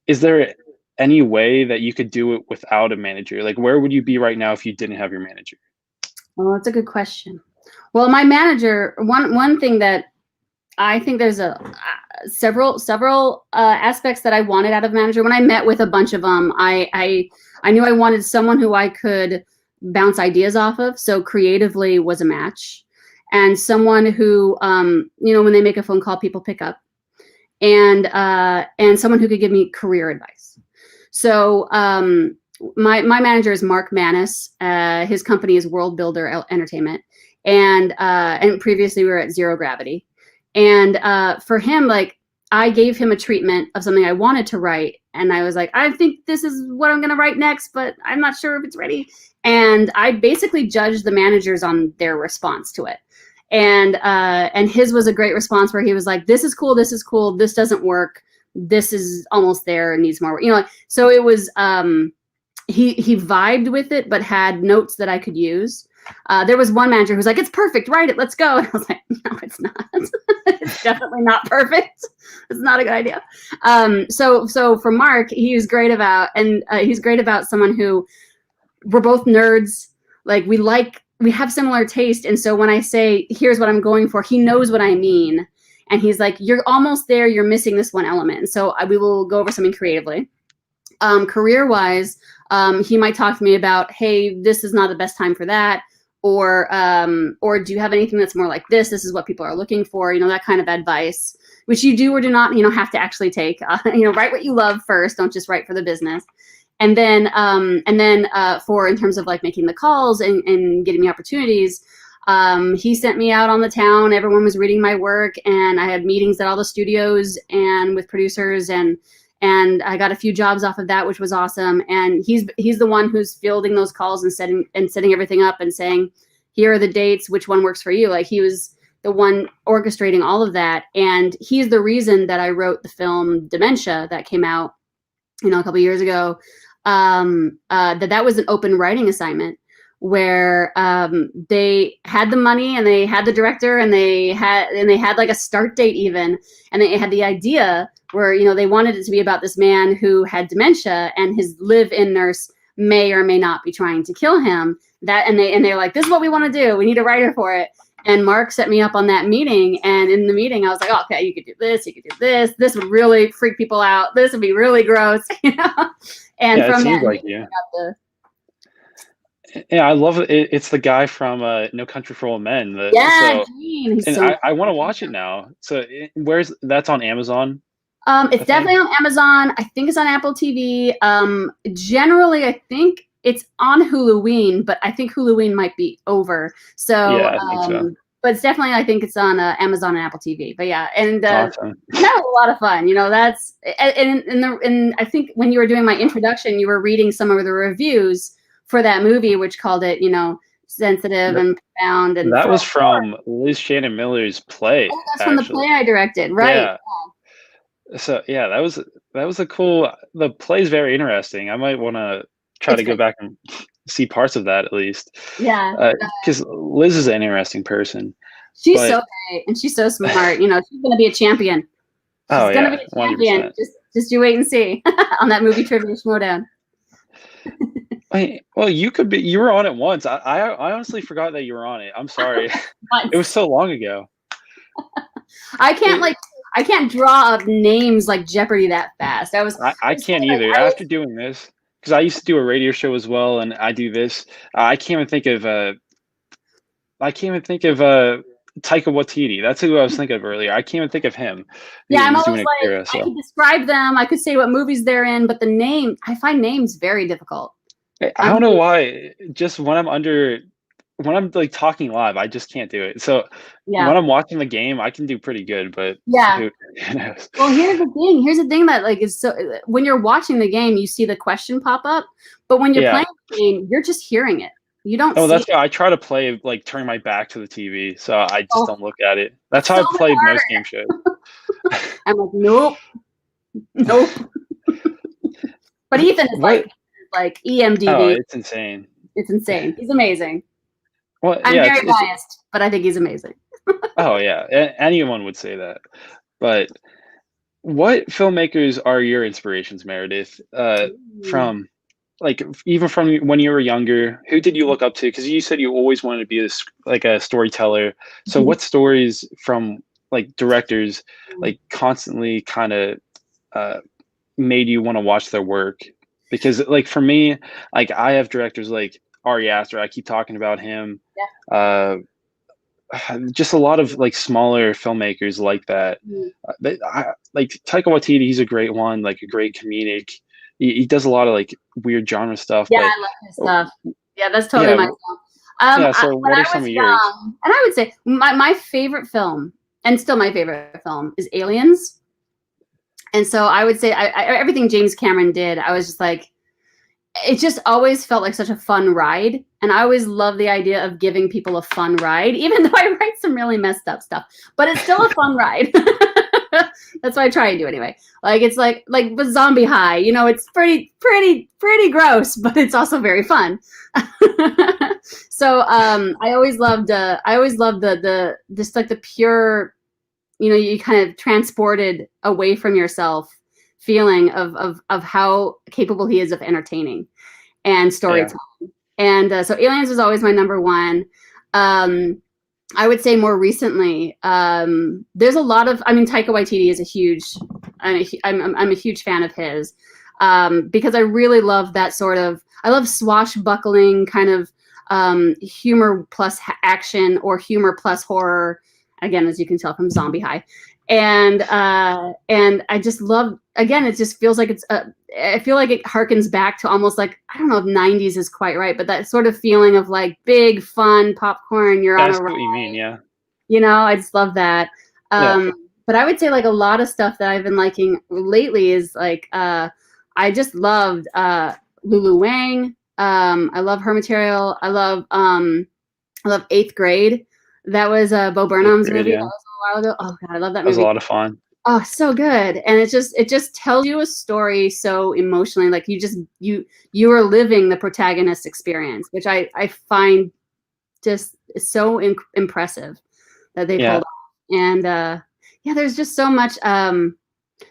is there any way that you could do it without a manager? Like, where would you be right now if you didn't have your manager? Well, that's a good question. Well, my manager, one thing that I think there's several aspects that I wanted out of manager. When I met with a bunch of them, I knew I wanted someone who I could bounce ideas off of. So creatively was a match, and someone who, when they make a phone call, people pick up, and someone who could give me career advice. So my manager is Mark Manis. His company is World Builder Entertainment, and previously we were at Zero Gravity. And for him, like, I gave him a treatment of something I wanted to write, and I was like, I think this is what I'm going to write next, but I'm not sure if it's ready. And I basically judged the managers on their response to it. And his was a great response where he was like, this is cool, this doesn't work, this is almost there and needs more work. So it was, he vibed with it, but had notes that I could use. There was one manager who was like, it's perfect, write it, let's go. And I was like, no, it's not. It's definitely not perfect. It's not a good idea. So for Mark, he's great about someone who, we're both nerds. Like, we have similar taste. And so when I say, here's what I'm going for, he knows what I mean. And he's like, you're almost there, you're missing this one element. And so we will go over something creatively. Career-wise, he might talk to me about, hey, this is not the best time for that. Or do you have anything that's more like this? This is what people are looking for, that kind of advice, which you do or do not, have to actually take. Write what you love first. Don't just write for the business. And then for in terms of like making the calls and getting me opportunities, he sent me out on the town. Everyone was reading my work, and I had meetings at all the studios and with producers, and I got a few jobs off of that, which was awesome. And he's the one who's fielding those calls and setting everything up and saying, here are the dates, which one works for you? Like, he was the one orchestrating all of that. And he's the reason that I wrote the film Dementia that came out, a couple years ago. That was an open writing assignment where they had the money and they had the director and they had like a start date even, and they had the idea where they wanted it to be about this man who had dementia, and his live-in nurse may or may not be trying to kill him. And they're like, this is what we want to do, we need a writer for it. And Mark set me up on that meeting, and in the meeting I was like, oh, okay, you could do this, you could do this would really freak people out, this would be really gross. And from that, Yeah, I love it. It's the guy from No Country for Old Men. Yeah, So, Gene, he's and so I want to good. watch it now. So, where's that's on Amazon, It's I think. definitely on Amazon. I think it's on Apple TV. Generally, I think it's on Huluween, but I think Huluween might be over. So, Yeah, I think so. but it's definitely, I think it's on Amazon and Apple TV. But yeah, and Awesome. that was a lot of fun. You know, that's and I think when you were doing my introduction, you were reading some of the reviews for that movie, which called it, sensitive Th- and profound and That for was from Liz Shannon Miller's play, oh, that's from the actually. play I directed, right? Yeah. So yeah, that was a cool. The play's very interesting. I might want to try It's to go great. back and see parts of that at least, Yeah. because Liz is an interesting person. She's But so great and she's so smart. She's gonna be a champion. oh She's gonna be yeah, a champion. 100%. Just you wait and see on that movie trivia showdown. Wait, well, you could be. You were on it once. I honestly forgot that you were on it. I'm sorry. It was Once. so long ago. I can't It, like I can't draw up names like Jeopardy that fast. I It was can't funny, like either. After doing this, because I used to do a radio show as well, and I do this. I can't even think of. I can't even think of Taika Waititi. That's who I was thinking of earlier. I can't even think of him. yeah, I'm He's always doing like Akira. I So could describe them, I could say what movies they're in, but the name I find names very difficult. I I'm don't know really why. Just when I'm like talking live, I just can't do it. So yeah. when I'm watching the game, I can do pretty good, but Yeah. who knows? Well, here's the thing. Here's the thing that like is so when you're watching the game, you see the question pop up, but when you're Yeah. playing the game, you're just hearing it. You don't Oh, see that's it. why I try to play like turn my back to the TV, so I just Oh, don't look at it. That's it's how so I've much played most harder. game shows. I'm like, nope, nope. But Ethan is What? like Oh, EMDB. it's insane. It's insane. He's amazing. Well, I'm yeah, very it's biased, but I think he's amazing. oh yeah, anyone would say that. But what filmmakers are your inspirations, Meredith? Ooh. From like even from when you were younger, who did you look up to? Because you said you always wanted to be like a storyteller. So what stories from like directors like constantly kind of uh, made you want to watch their work? Because like for me, like I have directors like Ari Aster. I keep talking about him. Yeah. Uh, just a lot of like smaller filmmakers like that. Mm. Like Taika Waititi, he's a great one, like a great comedic. He does a lot of like weird genre stuff, Yeah, but I love his stuff. Yeah, that's totally yeah, my style. yeah. So When what are I some was of yours? young, and I would say my favorite film, and still my favorite film, is Aliens. And so I would say everything James Cameron did, I was just like, it just always felt like such a fun ride. And I always love the idea of giving people a fun ride, even though I write some really messed up stuff, but it's still a fun ride. That's what I try and do anyway. Like it's like the Zombie High, it's pretty gross, but it's also very fun. So I always loved the just like the pure, you kind of transported away from yourself feeling of how capable he is of entertaining and Yeah, storytelling. And so Aliens was always my number one. I would say more recently, there's a lot of. I mean, Taika Waititi is a huge. I'm a huge fan of his because I really love that sort of. I love swashbuckling kind of humor plus action or humor plus horror. Again, as you can tell from Zombie High, and I just love. Again, it just feels like it's. I feel like it harkens back to almost like I don't know if '90s is quite right, but that sort of feeling of like big fun popcorn. You're yeah, on I a see what you mean. Yeah, I just love that. yeah, But I would say like a lot of stuff that I've been liking lately is like I just loved Lulu Wang. I love her material. I love Eighth Grade. That was Bo it's Burnham's great. movie. That Yeah, was a while ago. Oh god, I love that that was a movie. lot of fun. Oh, so good. And it just tells you a story so emotionally. Like you are living the protagonist's experience, which I find just so impressive that they Yeah, pulled off. And yeah, there's just so much.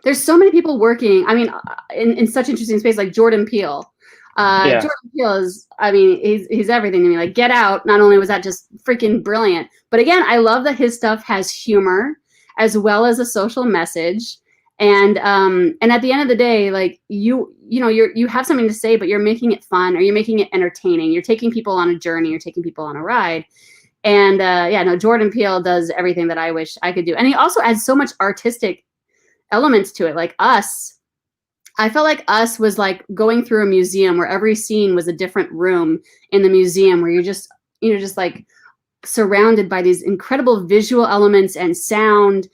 There's so many people working. I mean, in such interesting space, like Jordan Peele. yeah, Jordan Peele is. I mean, he's everything to me. Like Get Out. Not only was that just freaking brilliant, but again, I love that his stuff has humor as well as a social message. And at the end of the day, like you have something to say, but you're making it fun, or you're making it entertaining. You're taking people on a journey. You're taking people on a ride. And yeah, no, Jordan Peele does everything that I wish I could do. And he also adds so much artistic elements to it. Like Us, I felt like Us was like going through a museum where every scene was a different room in the museum, where you're just like surrounded by these incredible visual elements and sound.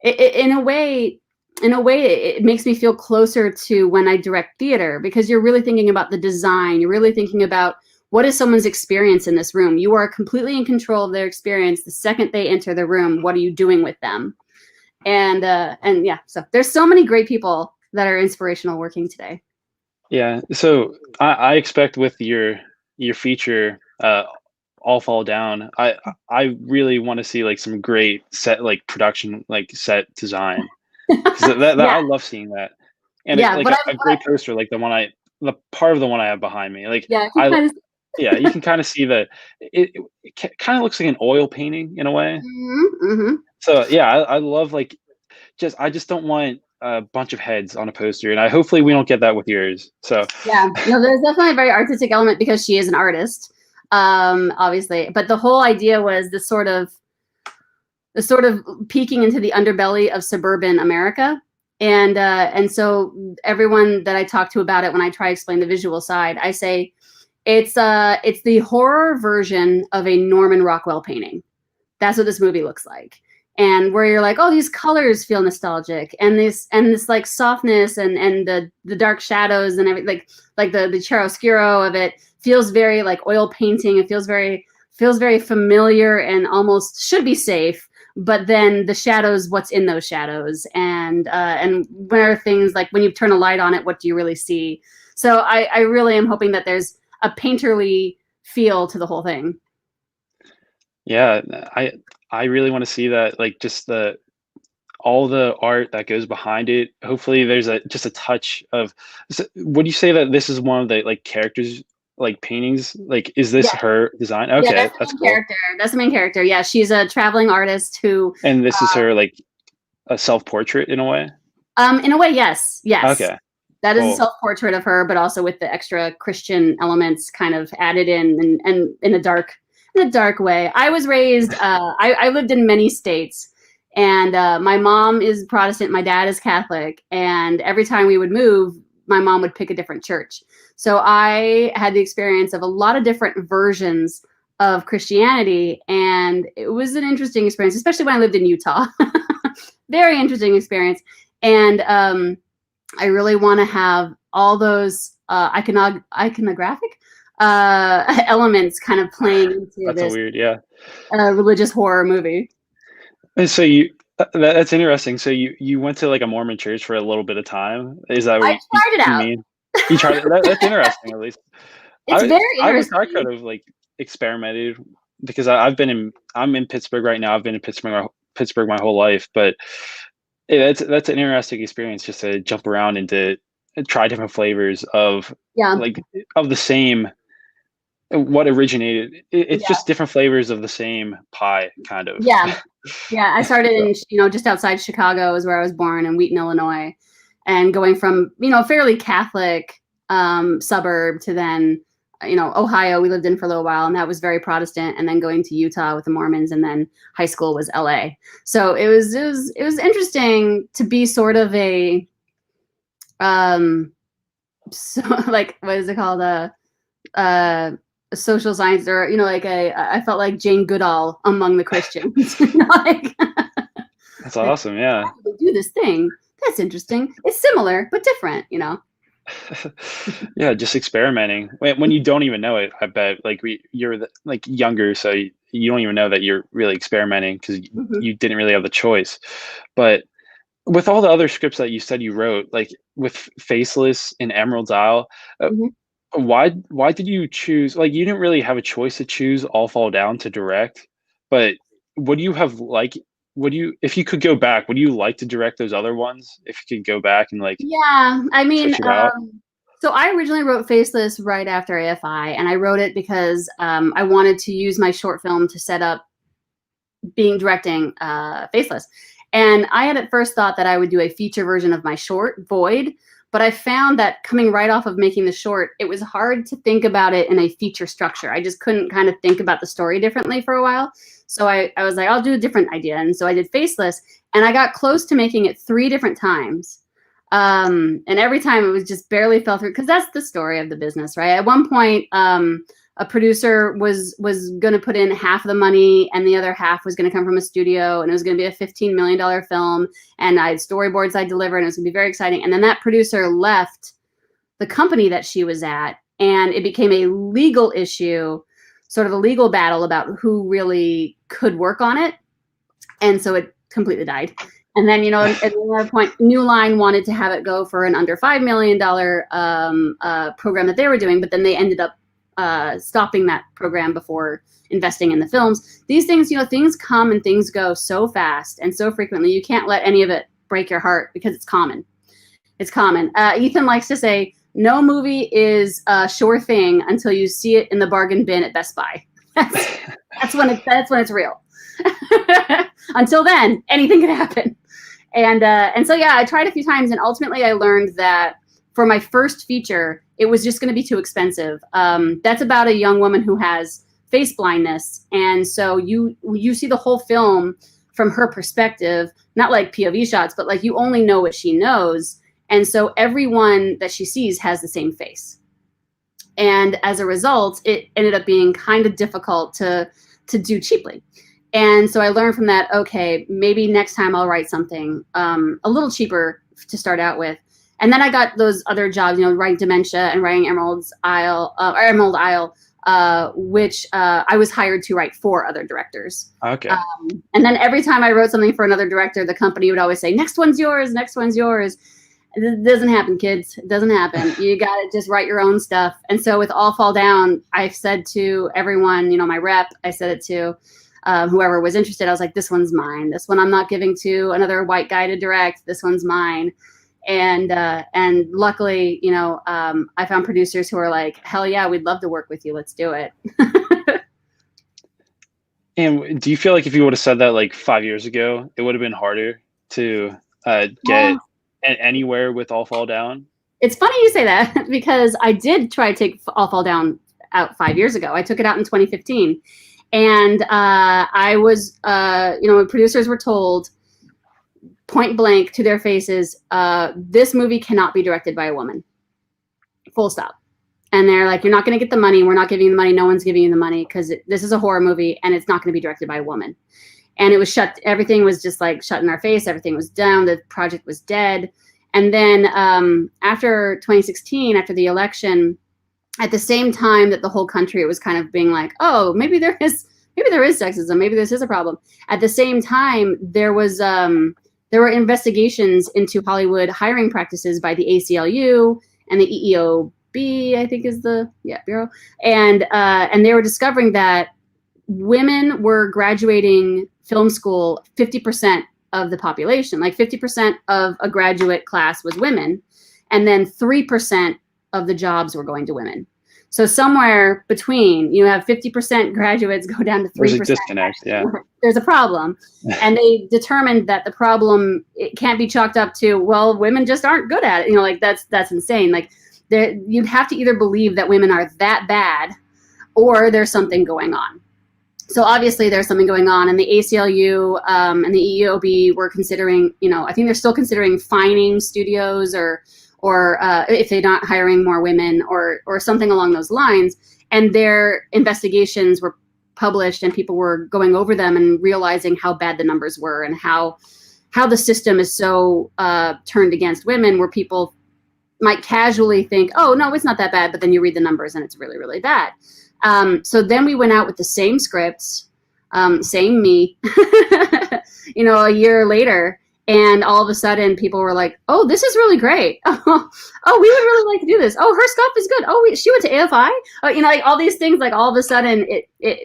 In a way, it makes me feel closer to when I direct theater, because you're really thinking about the design. You're really thinking about, what is someone's experience in this room? You are completely in control of their experience the second they enter the room. What are you doing with them? And yeah, so there's so many great people that are inspirational working today. Yeah. So I expect with your feature, All Fall Down, I really want to see like some great set, like production, like set design, because that Yeah, I love seeing that. And it, yeah, like a great poster, like the part of the one I have behind me, like yeah, I yeah, you can kind of see that it kind of looks like an oil painting in a way. mm-hmm. So yeah, I love like, I just don't want a bunch of heads on a poster, and I hopefully we don't get that with yours. So Yeah, no, there's definitely a very artistic element, because she is an artist, obviously. But the whole idea was the sort of peeking into the underbelly of suburban America. And so everyone that I talk to about it, when I try to explain the visual side, I say it's the horror version of a Norman Rockwell painting. That's what this movie looks like. And where you're like, oh, these colors feel nostalgic, and this like softness, and the dark shadows and everything, like the chiaroscuro of it feels very like oil painting. It feels very familiar and almost should be safe. But then the shadows, what's in those shadows, and where are things, like when you turn a light on it, what do you really see? So I really am hoping that there's a painterly feel to the whole thing. yeah, I really want to see that, like just all the art that goes behind it. Hopefully, there's just a touch of. Would you say that this is one of the like characters, like paintings? Like, is this Yeah, her design? yeah, Okay, that's the that's main cool. character. That's the main character. Yeah, she's a traveling artist who, And this is her like a self portrait in a way. in a way, yes, yes, Okay, that is a cool. self-portrait of her, but also with the extra Christian elements kind of added in, and in a dark way. I was raised. I lived in many states, and my mom is Protestant, my dad is Catholic, and every time we would move, my mom would pick a different church. So I had the experience of a lot of different versions of Christianity, and it was an interesting experience, especially when I lived in Utah. Very interesting experience. And I really want to have all those iconographic elements kind of playing into That's a this weird, yeah. religious horror movie. And so that's interesting. So you went to like a Mormon church for a little bit of time. Is that what I tried it you out. mean? You tried it. That's interesting. At least It's very I wish I interesting. could have like experimented, because I'm in Pittsburgh right now. I've been in Pittsburgh my whole life, but that's an interesting experience, just to jump around and to try different flavors of Yeah, like of the same, what originated. It's yeah, just different flavors of the same pie, kind of. yeah, yeah. I started So, in, just outside Chicago is where I was born, in Wheaton, Illinois, and going from, a fairly Catholic suburb to then, Ohio we lived in for a little while, and that was very Protestant, and then going to Utah with the Mormons, and then high school was LA. So it was interesting to be sort of a so like, what is it called, a social science, or like I felt like Jane Goodall among the Christians. Like, that's awesome. Yeah. how do they do this thing? That's interesting. It's similar but different. Yeah, just experimenting when you don't even know it. I bet like you're like younger, so you don't even know that you're really experimenting, because Hmm. you didn't really have the choice. But with all the other scripts that you said you wrote, like with Faceless and Emerald's Isle, Hmm. why did you choose, like you didn't really have a choice to choose All Fall Down to direct, but would you have like, would you, if you could go back, would you like to direct those other ones if you could go back and like Yeah, I mean, switch it out? so I originally wrote Faceless right after AFI, and I wrote it because I wanted to use my short film to set up being directing Faceless. And I had at first thought that I would do a feature version of my short, Void, but I found that coming right off of making the short, it was hard to think about it in a feature structure. I just couldn't kind of think about the story differently for a while. So I was like, I'll do a different idea. And so I did Faceless, and I got close to making it 3 different times. And every time it was just barely fell through, because that's the story of the business, right? At one point, a producer was going to put in half of the money, and the other half was going to come from a studio, and it was going to be a $15 million film, and I had storyboards I'd deliver, and it was going to be very exciting. And then that producer left the company that she was at, and it became a legal issue, sort of a legal battle about who really could work on it. And so it completely died. And then, at another point, New Line wanted to have it go for an under $5 million program that they were doing, but then they ended up stopping that program before investing in the films. These things, things come and things go so fast and so frequently. You can't let any of it break your heart, because it's common. It's common. Ethan likes to say, no movie is a sure thing until you see it in the bargain bin at Best Buy. That's when it's real. Until then, anything can happen. And so, yeah, I tried a few times, and ultimately I learned that for my first feature, it was just going to be too expensive. That's about a young woman who has face blindness. And so you see the whole film from her perspective, not like POV shots, but like you only know what she knows. And so everyone that she sees has the same face. And as a result, it ended up being kind of difficult to do cheaply. And so I learned from that, okay, maybe next time I'll write something a little cheaper to start out with. And then I got those other jobs, writing Dementia and writing Emerald Isle, which I was hired to write for other directors. Okay. And then every time I wrote something for another director, the company would always say, next one's yours, next one's yours. It doesn't happen, kids. It doesn't happen. You got to just write your own stuff. And so with All Fall Down, I said to everyone, my rep, I said it to whoever was interested. I was like, this one's mine. This one I'm not giving to another white guy to direct. This one's mine. And luckily, I found producers who are like, hell yeah, we'd love to work with you. Let's do it. And do you feel like if you would have said that like 5 years ago, it would have been harder to get anywhere with All Fall Down? It's funny you say that, because I did try to take All Fall Down out 5 years ago. I took it out in 2015. And I was, when producers were told point blank to their faces, this movie cannot be directed by a woman. Full stop. And they're like, you're not going to get the money. We're not giving you the money. No one's giving you the money, because this is a horror movie and it's not going to be directed by a woman. And it was shut. Everything was just like shut in our face. Everything was down. The project was dead. And then after 2016, after the election, at the same time that the whole country was kind of being like, oh, maybe there is sexism. Maybe this is a problem. At the same time, there were investigations into Hollywood hiring practices by the ACLU and the EEOB, I think is the bureau, and they were discovering that women were graduating film school 50% of the population, like 50% of a graduate class was women, and then 3% of the jobs were going to women. So somewhere between, you have 50% graduates go down to 3%. There's a disconnect, yeah. There's a problem. And they determined that the problem, it can't be chalked up to, well, women just aren't good at it. That's insane. Like, you'd have to either believe that women are that bad, or there's something going on. So obviously there's something going on, and the ACLU and the EEOB were considering, I think they're still considering fining studios or if they're not hiring more women or something along those lines. And their investigations were published, and people were going over them and realizing how bad the numbers were, and how the system is so turned against women, where people might casually think, oh, no, it's not that bad. But then you read the numbers and it's really, really bad. So then we went out with the same scripts, same me, a year later. And all of a sudden people were like, oh, this is really great. Oh, we would really like to do this. Oh, her stuff is good. Oh, she went to AFI. Oh, like all these things, like all of a sudden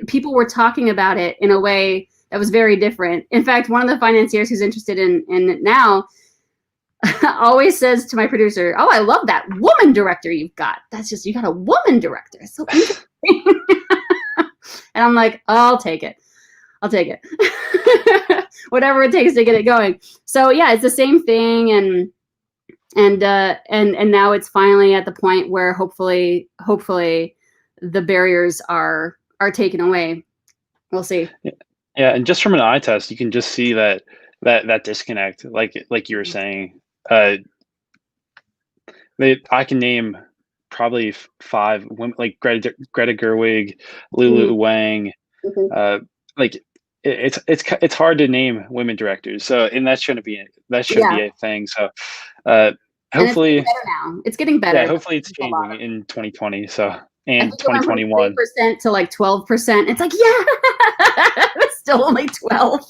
people were talking about it in a way that was very different. In fact, one of the financiers who's interested in it now always says to my producer, oh, I love that woman director you've got. You got a woman director. It's so interesting. And I'm like, I'll take it. whatever it takes to get it going. So yeah, it's the same thing, and now it's finally at the point where hopefully the barriers are taken away. We'll see. Yeah, and just from an eye test, you can just see that disconnect, like you were saying. I can name probably 5 women, like Greta Gerwig, Lulu Mm-hmm. Wang. Like it's hard to name women directors. So, and that shouldn't be Yeah, a thing. So, uh, and it's getting hopefully, better now. It's getting yeah, better. But hopefully it's a lot changing of, in 2020. So, I and think it went from 2021. 3% to like 12%. It's like, yeah, it's still only 12.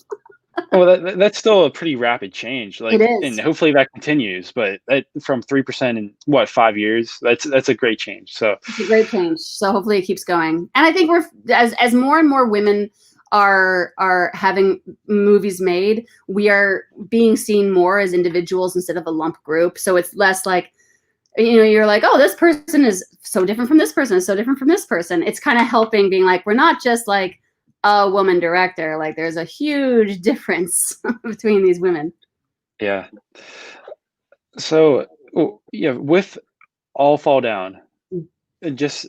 Well, that's still a pretty rapid change. It Like, and is. hopefully that continues. But from 3% in what, 5 years? That's a great change. So, It's a great change. So hopefully it keeps going. And I think we're as more and more women are having movies made, we are being seen more as individuals instead of a lump group. So it's less like, you're like, oh, this person is so different from this person, so different from this person. It's kind of helping being like, we're not just like a woman director. Like there's a huge difference between these women. yeah. So, yeah, with All Fall Down, just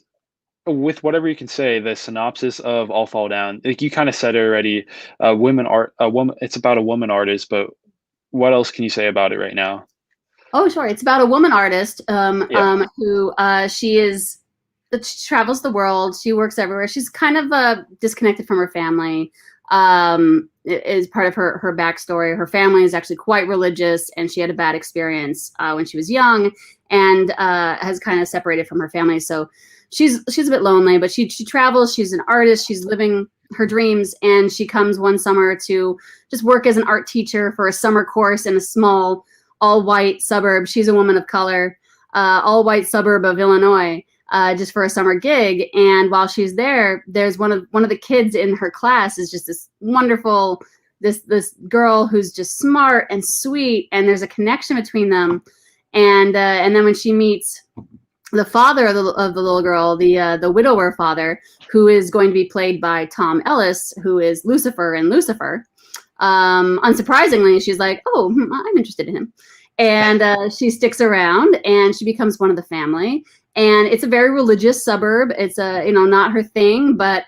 with whatever you can say, the synopsis of All Fall Down, like you kind of said it already, a woman, it's about a woman artist, but what else can you say about it right now? Oh, sure. It's about a woman artist Yeah, who she travels the world. She works everywhere. She's kind of disconnected from her family. Is part of her backstory. Her family is actually quite religious, and she had a bad experience when she was young, and has kind of separated from her family. So she's a bit lonely, but she travels. She's an artist. She's living her dreams, and she comes one summer to just work as an art teacher for a summer course in a small all-white suburb. She's a woman of color, all-white suburb of Illinois, just for a summer gig. And while she's there, there's one of the kids in her class is just this wonderful this girl who's just smart and sweet, and there's a connection between them. And then when she meets the father of the little girl, the widower father, who is going to be played by Tom Ellis, who is Lucifer in Lucifer. Unsurprisingly, she's like, oh, I'm interested in him. And she sticks around and she becomes one of the family. And it's a very religious suburb. It's not her thing, but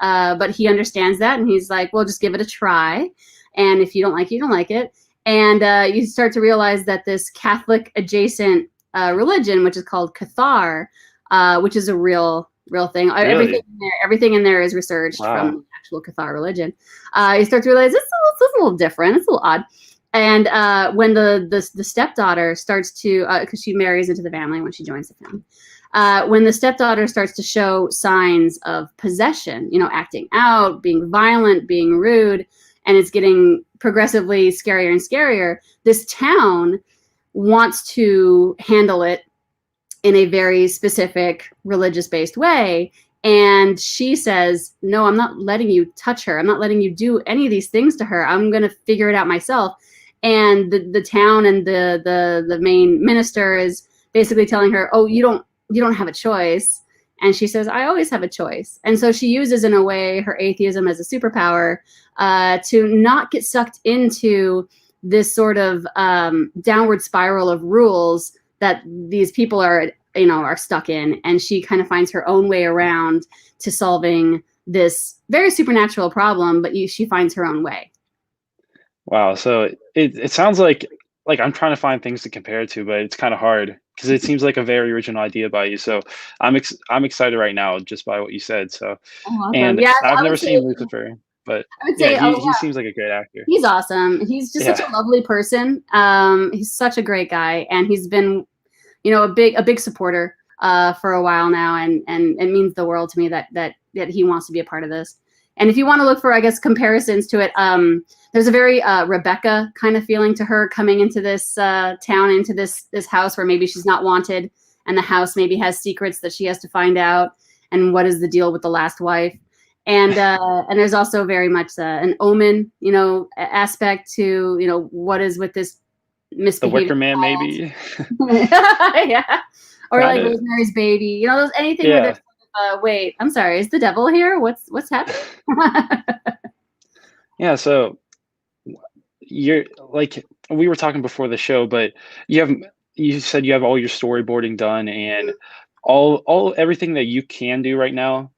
he understands that. And he's like, well, just give it a try. And if you don't like it, you don't like it. And you start to realize that this Catholic adjacent religion, which is called Cathar, which is a real thing. really? Everything in there is researched from Wow. the actual Cathar religion. You start to realize it's a little different. It's a little odd. And when the stepdaughter starts to, because she marries into the family when she joins the family, when the stepdaughter starts to show signs of possession, acting out, being violent, being rude, and it's getting progressively scarier and scarier, this town wants to handle it in a very specific religious-based way. And she says, no, I'm not letting you touch her. I'm not letting you do any of these things to her. I'm going to figure it out myself. And the town and the main minister is basically telling her, oh, you don't have a choice. And she says, I always have a choice. And so she uses, in a way, her atheism as a superpower to not get sucked into this sort of downward spiral of rules that these people are stuck in. And she kind of finds her own way around to solving this very supernatural problem, but she finds her own way. Wow. So it sounds like I'm trying to find things to compare it to, but it's kind of hard because it seems like a very original idea by you. So I'm excited right now just by what you said. So, Oh, awesome. and Yeah, I've never seen Lucifer, but I would yeah, say, oh he seems like a great actor. he's awesome. He's just such Yeah. a lovely person. He's such a great guy, and he's been, a big supporter for a while now, and it means the world to me that he wants to be a part of this. And if you want to look for, I guess, comparisons to it, there's a very Rebecca kind of feeling to her coming into this town, into this house where maybe she's not wanted, and the house maybe has secrets that she has to find out, and what is the deal with the last wife. And there's also very much an Omen, aspect to what is with this The misbehaving Wicker Man, child. maybe. Yeah, or Kind like of. Rosemary's Baby, anything where Yeah. there's wait, I'm sorry, is the devil here? What's happening? Yeah. So you're like we were talking before the show, but you have you said you have all your storyboarding done and all everything that you can do right now,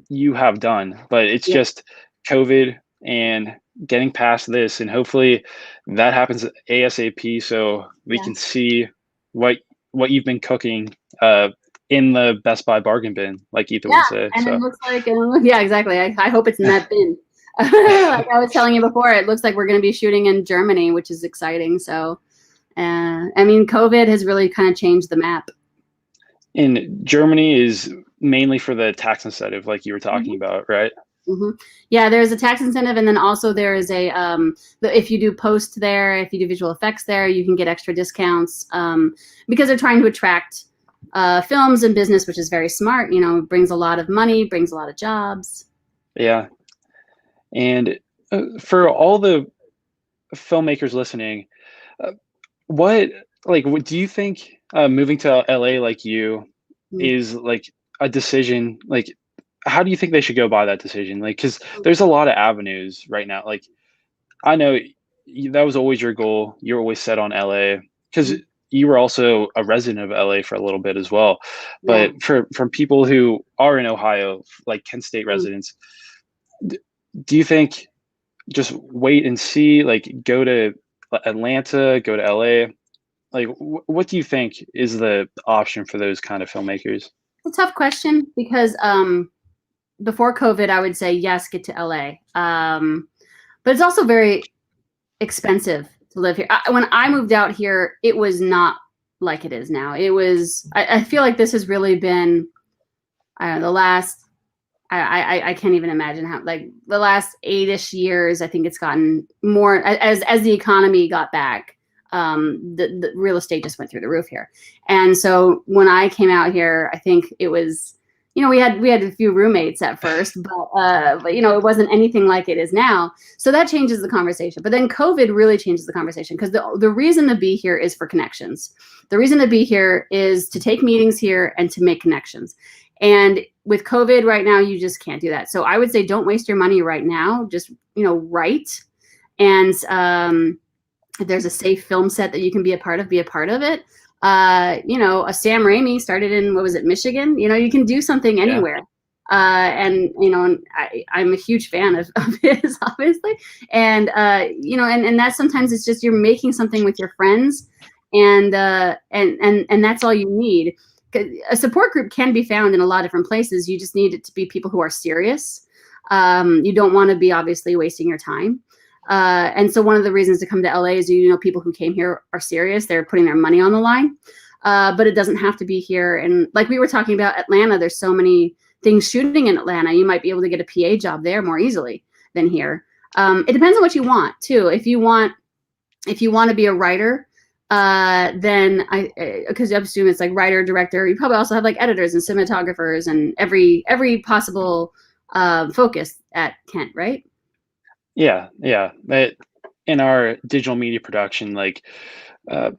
you have done. But it's Yeah, just COVID and getting past this, and hopefully that happens ASAP so we yeah, can see what what you've been cooking uh in the Best Buy bargain bin, like Ethan yeah. would say. And it So looks like, yeah, exactly. I hope it's in that bin. Like I was telling you before, it looks like we're going to be shooting in Germany, which is exciting. So, I mean, COVID has really kind of changed the map. in Germany is mainly for the tax incentive, like you were talking Mhm. about, right? hmm Yeah, there's a tax incentive, and then also there is a if you do post there, if you do visual effects there, you can get extra discounts because they're trying to attract films and business, which is very smart. You know, brings a lot of money, brings a lot of jobs. Yeah. And for all the filmmakers listening, uh, what like what do you think moving to LA like you Mm. is like a decision? Like, how do you think they should go by that decision? Like, because there's a lot of avenues right now. Like, I know that was always your goal. You're always set on LA because Mm. you were also a resident of LA for a little bit as well. Yeah. But for from people who are in Ohio, like Kent State Mm. residents, d- do you think just wait and see, like go to Atlanta, go to LA? Like, what do you think is the option for those kind of filmmakers? It's a tough question because before COVID, I would say yes, get to LA. But it's also very expensive to live here. When I moved out here, it was not like it is now. It was. I feel like this has really been. I don't know, the last. I can't even imagine how like the last 8-ish years. I think it's gotten more as the economy got back. The real estate just went through the roof here, and so when I came out here, I think it was. You know, we had a few roommates at first, but you know, it wasn't anything like it is now. So that changes the conversation. But then COVID really changes the conversation because the reason to be here is for connections. The reason to be here is to take meetings here and to make connections. And with COVID right now, you just can't do that. So I would say don't waste your money right now. Just, write. And if there's a safe film set that you can be a part of, be a part of it. A Sam Raimi started in, what was it, Michigan? You can do something Yeah, anywhere. And I'm a huge fan of his, obviously. And that sometimes it's just you're making something with your friends, and that's all you need. A support group can be found in a lot of different places. You just need it to be people who are serious. You don't want to be obviously wasting your time. And so one of the reasons to come to LA is, people who came here are serious. They're putting their money on the line. But it doesn't have to be here. And like we were talking about Atlanta, there's so many things shooting in Atlanta. You might be able to get a PA job there more easily than here. It depends on what you want too. If you want to be a writer, then because I assume it's like writer, director. You probably also have like editors and cinematographers and every possible focus at Kent, right? yeah. In our digital media production, like uh,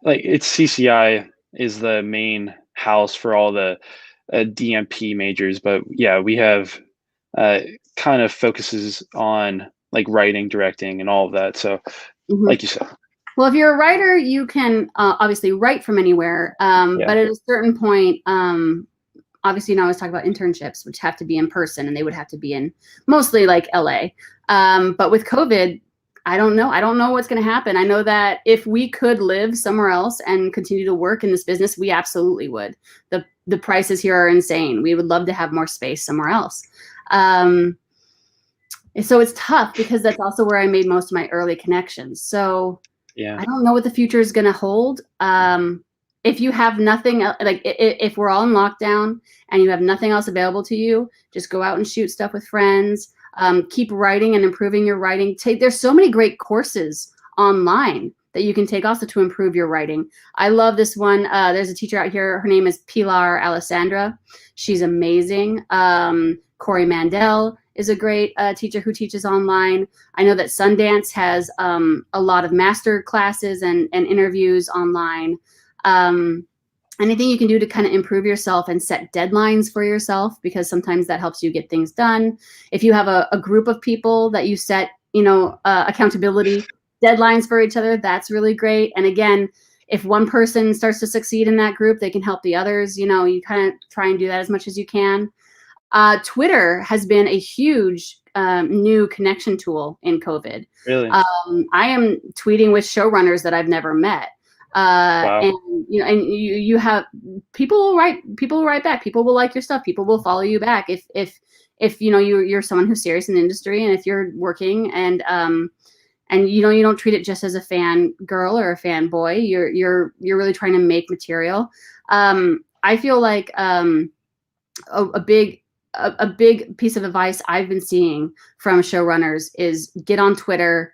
like it's CCI is the main house for all the DMP majors, but yeah, we have uh, kind of focuses on like writing, directing, and all of that. So, Mm-hmm. like you said, Well, if you're a writer, you can obviously write from anywhere. yeah, But at a certain point, obviously, I always talk about internships, which have to be in person, and they would have to be in mostly like LA. But with COVID, I don't know. I don't know what's going to happen. I know that if we could live somewhere else and continue to work in this business, we absolutely would. The prices here are insane. We would love to have more space somewhere else. Um, so it's tough because that's also where I made most of my early connections. So yeah, I don't know what the future is going to hold. If you have nothing, like if we're all in lockdown and you have nothing else available to you, just go out and shoot stuff with friends. Keep writing and improving your writing. There's so many great courses online that you can take also to improve your writing. I love this one. There's a teacher out here. Her name is Pilar Alessandra. She's amazing. Corey Mandel is a great teacher who teaches online. I know that Sundance has a lot of master classes and interviews online. Anything you can do to kind of improve yourself and set deadlines for yourself, because sometimes that helps you get things done. If you have a group of people that you set, accountability deadlines for each other. That's really great. And again, if one person starts to succeed in that group, they can help the others. You kind of try and do that as much as you can. Twitter has been a huge new connection tool in COVID. Really? I am tweeting with showrunners that I've never met. Wow. And you have people will write back. People will like your stuff. People will follow you back if you're someone who's serious in the industry, and if you're working, and you don't treat it just as a fan girl or a fan boy. You're really trying to make material. I feel like a big piece of advice I've been seeing from showrunners is get on Twitter,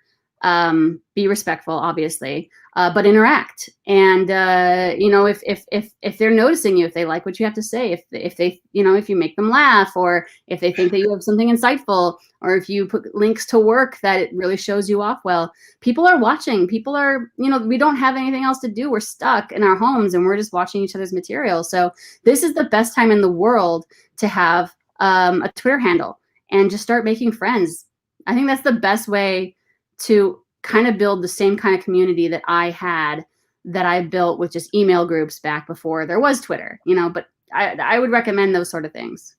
be respectful, obviously, but interact. And if they're noticing you, if they like what you have to say, if they if you make them laugh, or if they think that you have something insightful, or if you put links to work that it really shows you off well, people are watching. People are, we don't have anything else to do. We're stuck in our homes and we're just watching each other's material. So this is the best time in the world to have a Twitter handle and just start making friends. I think that's the best way to kind of build the same kind of community that I built with just email groups back before there was Twitter, but I would recommend those sort of things.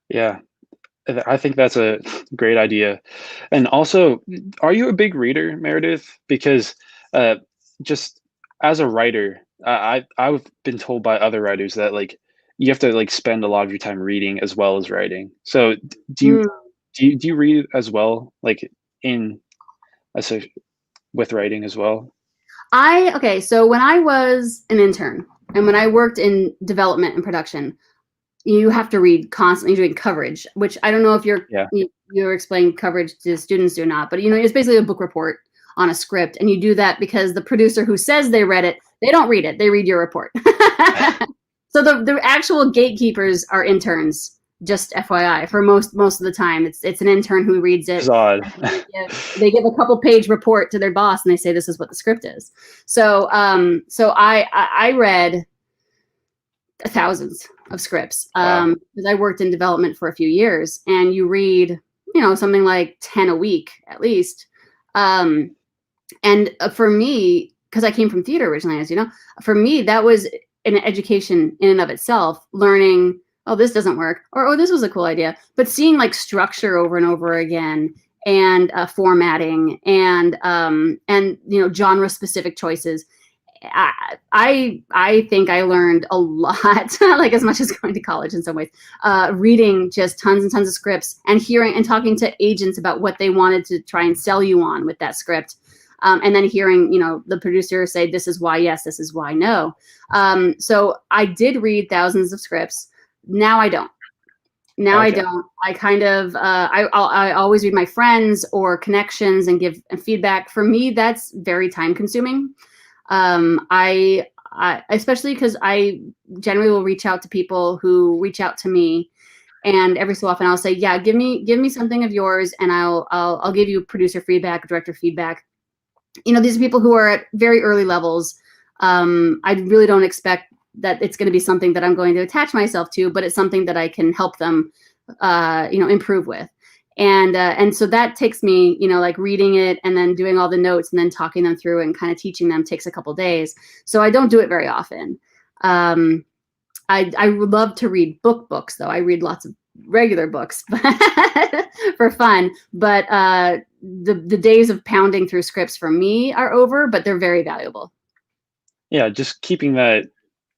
Yeah, I think that's a great idea. And also, are you a big reader, Meredith? Because just as a writer, I've been told by other writers that like you have to like spend a lot of your time reading as well as writing. So do you read as well, like in with writing as well? Okay, so when I was an intern and when I worked in development and production, you have to read constantly doing coverage, which I don't know if you're explaining coverage to students or not, but it's basically a book report on a script, and you do that because the producer who says they read it, they don't read it, they read your report. So the actual gatekeepers are interns, just FYI. For most of the time, it's an intern who reads it. They give a couple page report to their boss, and they say this is what the script is. So I read thousands of scripts because I worked in development for a few years, and you read something like 10 a week at least. And for me, because I came from theater originally, as you know, for me that was an education in and of itself, learning, oh, this doesn't work, or oh, this was a cool idea. But seeing like structure over and over again, and formatting, and genre specific choices, I think I learned a lot, like as much as going to college in some ways, reading just tons and tons of scripts, and hearing and talking to agents about what they wanted to try and sell you on with that script. And then hearing, the producer say, this is why yes, this is why no. So I did read thousands of scripts. Now I don't. I don't. I kind of, I always read my friends or connections and give feedback. For me, that's very time consuming. I especially because I generally will reach out to people who reach out to me, and every so often I'll say, yeah, give me something of yours, and I'll give you producer feedback, director feedback. These are people who are at very early levels. I really don't expect that it's going to be something that I'm going to attach myself to, but it's something that I can help them, improve with. And so that takes me, like reading it and then doing all the notes and then talking them through and kind of teaching them takes a couple days. So I don't do it very often. I would love to read books though. I read lots of regular books for fun, but the days of pounding through scripts for me are over, but they're very valuable. Yeah, just keeping that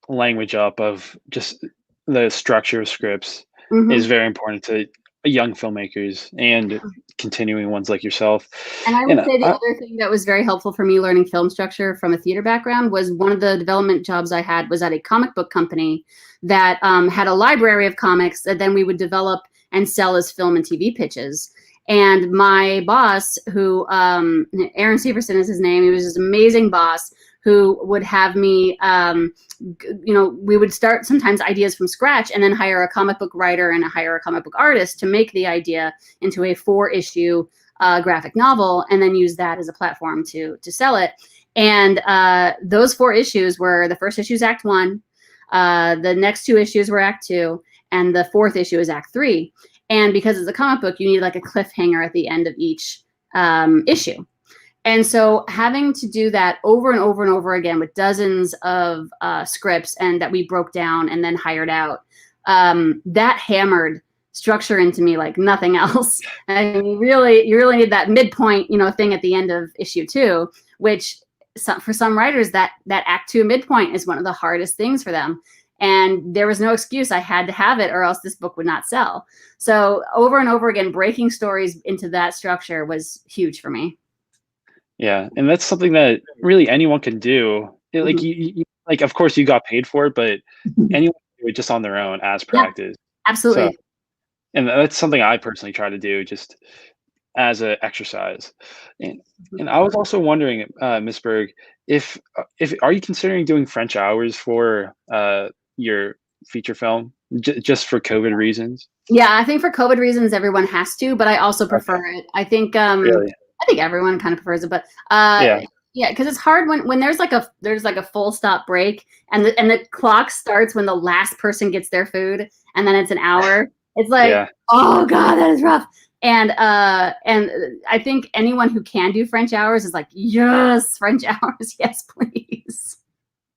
language up of just the structure of scripts is very important to young filmmakers and continuing ones like yourself. And I would say the other thing that was very helpful for me learning film structure from a theater background was one of the development jobs I had was at a comic book company that had a library of comics that then we would develop and sell as film and TV pitches. And my boss, who Aaron Severson is his name, he was this amazing boss who would have me, we would start sometimes ideas from scratch and then hire a comic book writer and hire a comic book artist to make the idea into a 4-issue graphic novel, and then use that as a platform to sell it. And those 4 issues were, the first issue is Act 1, the next 2 issues were Act 2, and the 4th issue is Act 3. And because it's a comic book, you need like a cliffhanger at the end of each issue. And so having to do that over and over and over again with dozens of scripts and that we broke down and then hired out, that hammered structure into me like nothing else. And you really need that midpoint, thing at the end of issue 2, which for some writers, that act 2 midpoint is one of the hardest things for them. And there was no excuse. I had to have it or else this book would not sell. So over and over again, breaking stories into that structure was huge for me. Yeah, and that's something that really anyone can do. Like like, of course, you got paid for it, but anyone can do it just on their own as practice. Absolutely. So, and that's something I personally try to do just as an exercise. And I was also wondering, Miss Berg, if are you considering doing French hours for your feature film just for COVID reasons? Yeah, I think for COVID reasons, everyone has to, but I also prefer it. I think Really? I think everyone kind of prefers it, but Yeah. yeah, because it's hard when there's like a full stop break and the clock starts when the last person gets their food and then it's an hour. It's like, Yeah. oh God, that is rough. And I think anyone who can do French hours is like, yes, French hours, yes, please.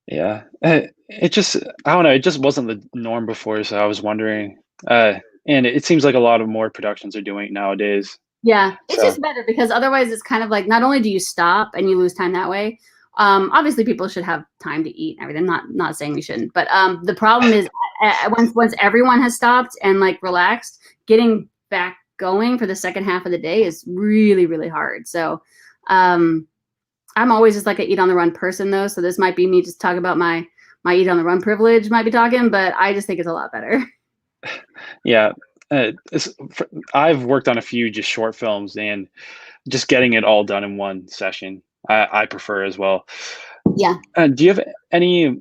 Yeah. It just, I don't know, it just wasn't the norm before, so I was wondering. And it seems like a lot of more productions are doing it nowadays. Yeah, it's So, just better because otherwise it's kind of like not only do you stop and you lose time that way. Obviously, people should have time to eat and everything. Not saying we shouldn't, but the problem is once everyone has stopped and like relaxed, getting back going for the second half of the day is really, really hard. So I'm always just like a eat on the run person though. So this might be me just talking about my eat on the run privilege might be talking, but I just think it's a lot better. yeah. I've worked on a few just short films, and just getting it all done in one session, I prefer as well. Yeah. Do you have any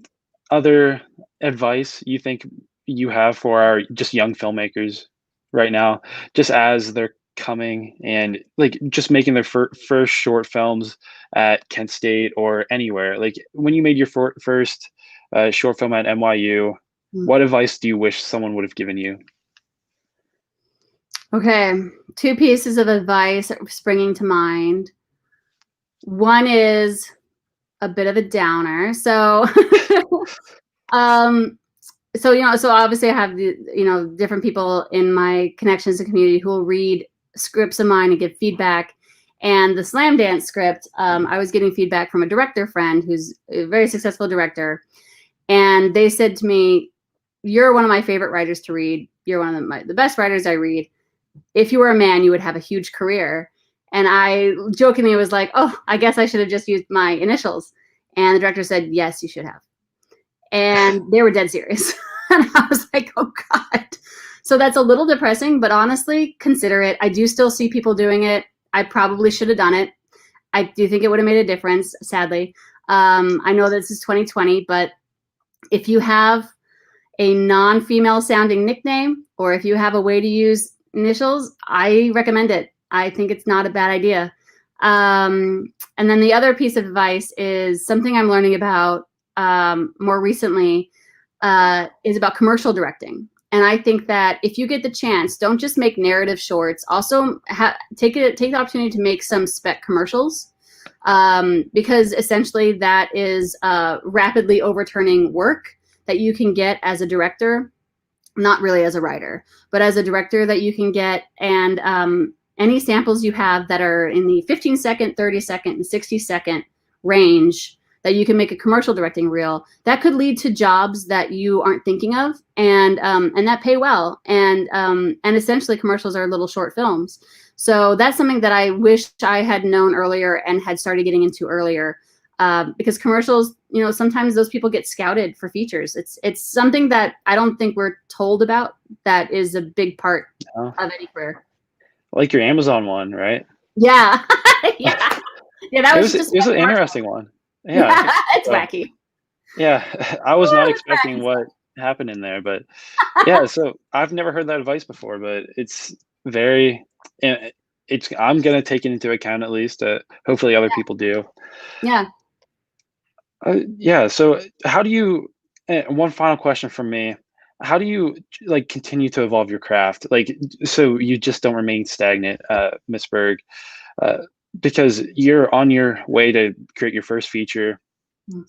other advice you think you have for our just young filmmakers right now, just as they're coming and like just making their first short films at Kent State or anywhere? Like when you made your first short film at NYU, what advice do you wish someone would have given you? Okay, 2 pieces of advice springing to mind. One is a bit of a downer. So, so obviously I have different people in my connections and community who will read scripts of mine and give feedback. And the Slam Dance script, I was getting feedback from a director friend who's a very successful director, and they said to me, "You're one of my favorite writers to read. You're one of the best writers I read. If you were a man, you would have a huge career." And I jokingly was like, "Oh, I guess I should have just used my initials." And the director said, "Yes, you should have." And they were dead serious. And I was like, oh God. So that's a little depressing, but honestly, consider it. I do still see people doing it. I probably should have done it. I do think it would have made a difference, sadly. I know this is 2020, but if you have a non-female sounding nickname, or if you have a way to use initials, I recommend it. I think it's not a bad idea. And then the other piece of advice is something I'm learning about more recently is about commercial directing. And I think that if you get the chance, don't just make narrative shorts. Also, take the opportunity to make some spec commercials, because essentially that is rapidly overturning work that you can get as a director, not really as a writer, but as a director that you can get. And any samples you have that are in the 15-second, 30-second, and 60-second range that you can make a commercial directing reel, that could lead to jobs that you aren't thinking of, and that pay well. And essentially commercials are little short films. So that's something that I wish I had known earlier and had started getting into earlier, because commercials, sometimes those people get scouted for features. It's something that I don't think we're told about. That is a big part of any career. Like your Amazon one, right? Yeah. Yeah. Yeah, that was just it was an interesting one. Yeah. It's wacky. Yeah, I was not expecting what happened in there, but yeah, so I've never heard that advice before, but it's very, I'm gonna take it into account at least. Hopefully other people do. Yeah. Yeah, so how do you, one final question from me. how do you like continue to evolve your craft? Like, so you just don't remain stagnant, Miss Berg, uh, because you're on your way to create your first feature. Mm.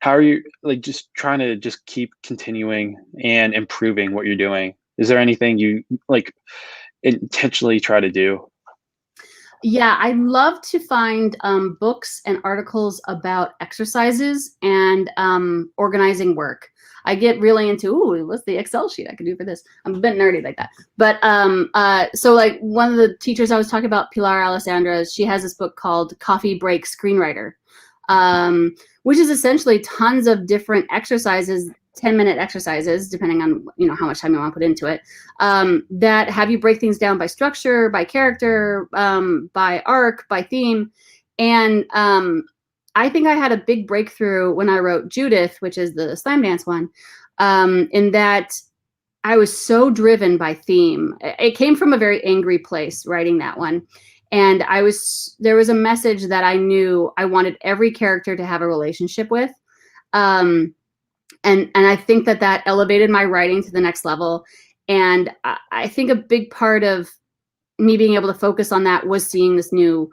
How are you like just trying to just keep continuing and improving what you're doing? Is there anything you like intentionally try to do? Yeah, I love to find books and articles about exercises and organizing work. I get really into, ooh, what's the Excel sheet I could do for this? I'm a bit nerdy like that. But so like one of the teachers I was talking about, Pilar Alessandra, she has this book called Coffee Break Screenwriter, which is essentially tons of different exercises, 10-minute exercises, depending on how much time you want to put into it, that have you break things down by structure, by character, by arc, by theme. And I think I had a big breakthrough when I wrote Judith, which is the slam dance one, in that I was so driven by theme. It came from a very angry place writing that one. And there was a message that I knew I wanted every character to have a relationship with. And I think that elevated my writing to the next level. And I think a big part of me being able to focus on that was seeing these new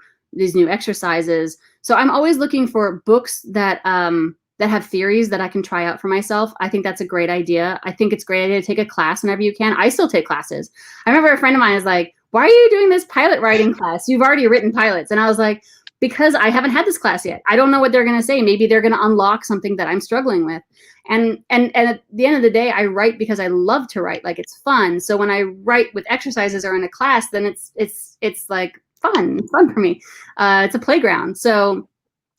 exercises. So I'm always looking for books that have theories that I can try out for myself. I think that's a great idea. I think it's a great idea to take a class whenever you can. I still take classes. I remember a friend of mine was like, "Why are you doing this pilot writing class? You've already written pilots." And I was like, because I haven't had this class yet. I don't know what they're going to say. Maybe they're going to unlock something that I'm struggling with. And at the end of the day, I write because I love to write. Like, it's fun. So when I write with exercises or in a class, then it's like fun. It's fun for me. It's a playground. So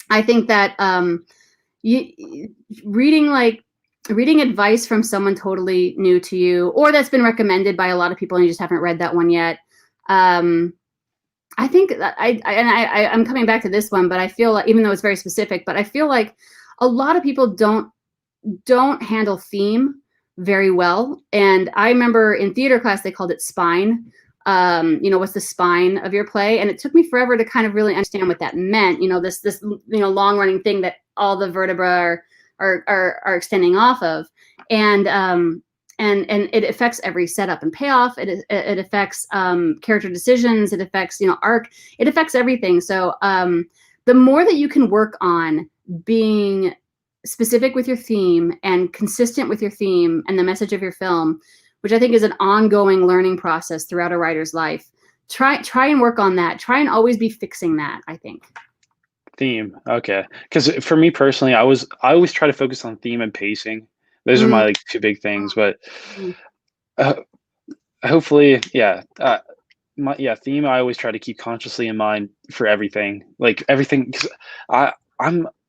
I think that reading advice from someone totally new to you, or that's been recommended by a lot of people and you just haven't read that one yet. I think that I'm coming back to this one, but I feel like, even though it's very specific, but I feel like a lot of people don't handle theme very well. And I remember in theater class, they called it spine. What's the spine of your play? And it took me forever to kind of really understand what that meant. This long running thing that all the vertebrae are extending off of. And it affects every setup and payoff. It affects character decisions. It affects arc. It affects everything. So the more that you can work on being specific with your theme and consistent with your theme and the message of your film, which I think is an ongoing learning process throughout a writer's life, try and work on that. Try and always be fixing that, I think. Theme, okay. Because for me personally, I always try to focus on theme and pacing. Those are my like two big things, but hopefully, yeah. Theme I always try to keep consciously in mind for everything. Like everything, 'cause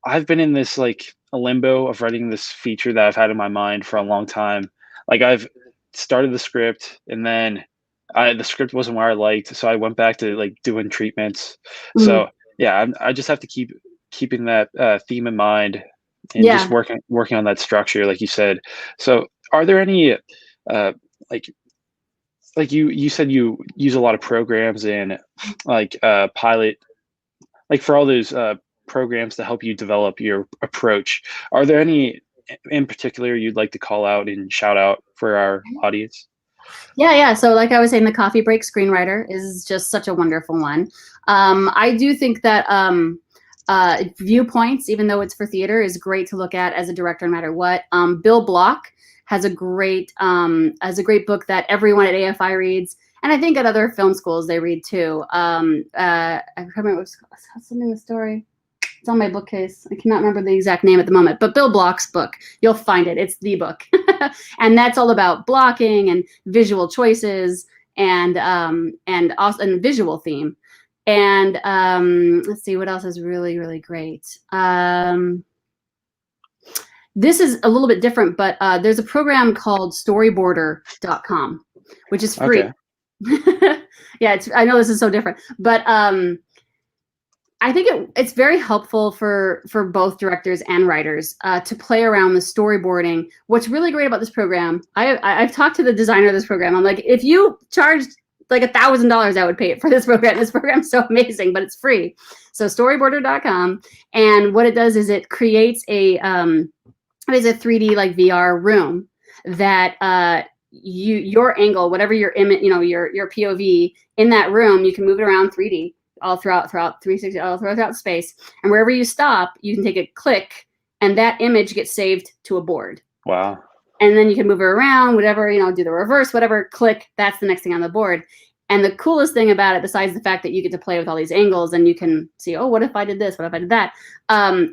I've been in this like a limbo of writing this feature that I've had in my mind for a long time. Like I've started the script and then the script wasn't where I liked, so I went back to like doing treatments. So yeah, I just have to keeping that theme in mind and just working on that structure, like you said. So, are there any like you said you use a lot of programs and like pilot, like for all those programs to help you develop your approach? Are there any in particular you'd like to call out and shout out for our audience? Yeah. So like I was saying, the Coffee Break Screenwriter is just such a wonderful one. I do think that Viewpoints, even though it's for theater, is great to look at as a director no matter what. Bill Block has a great book that everyone at AFI reads, and I think at other film schools they read too. I can't remember what's the name of the story. It's on my bookcase. I cannot remember the exact name at the moment, but Bill Block's book, you'll find it. It's the book. And that's all about blocking and visual choices and also and visual theme. And let's see what else is really, really great. This is a little bit different, but there's a program called storyboarder.com, which is free. Okay. Yeah, I know this is so different, but I think it's very helpful for both directors and writers to play around with storyboarding. What's really great about this program, I've talked to the designer of this program. I'm like, if you charged like $1,000, I would pay it for this program. This program's so amazing, but it's free. So storyboarder.com, and what it does is it creates a 3D like VR room that your angle, whatever your image, your POV in that room, you can move it around 3D all throughout 360, all throughout space, and wherever you stop, you can take a click, and that image gets saved to a board. Wow. And then you can move it around, whatever, do the reverse, whatever, click, that's the next thing on the board. And the coolest thing about it, besides the fact that you get to play with all these angles and you can see, oh, what if I did this? What if I did that?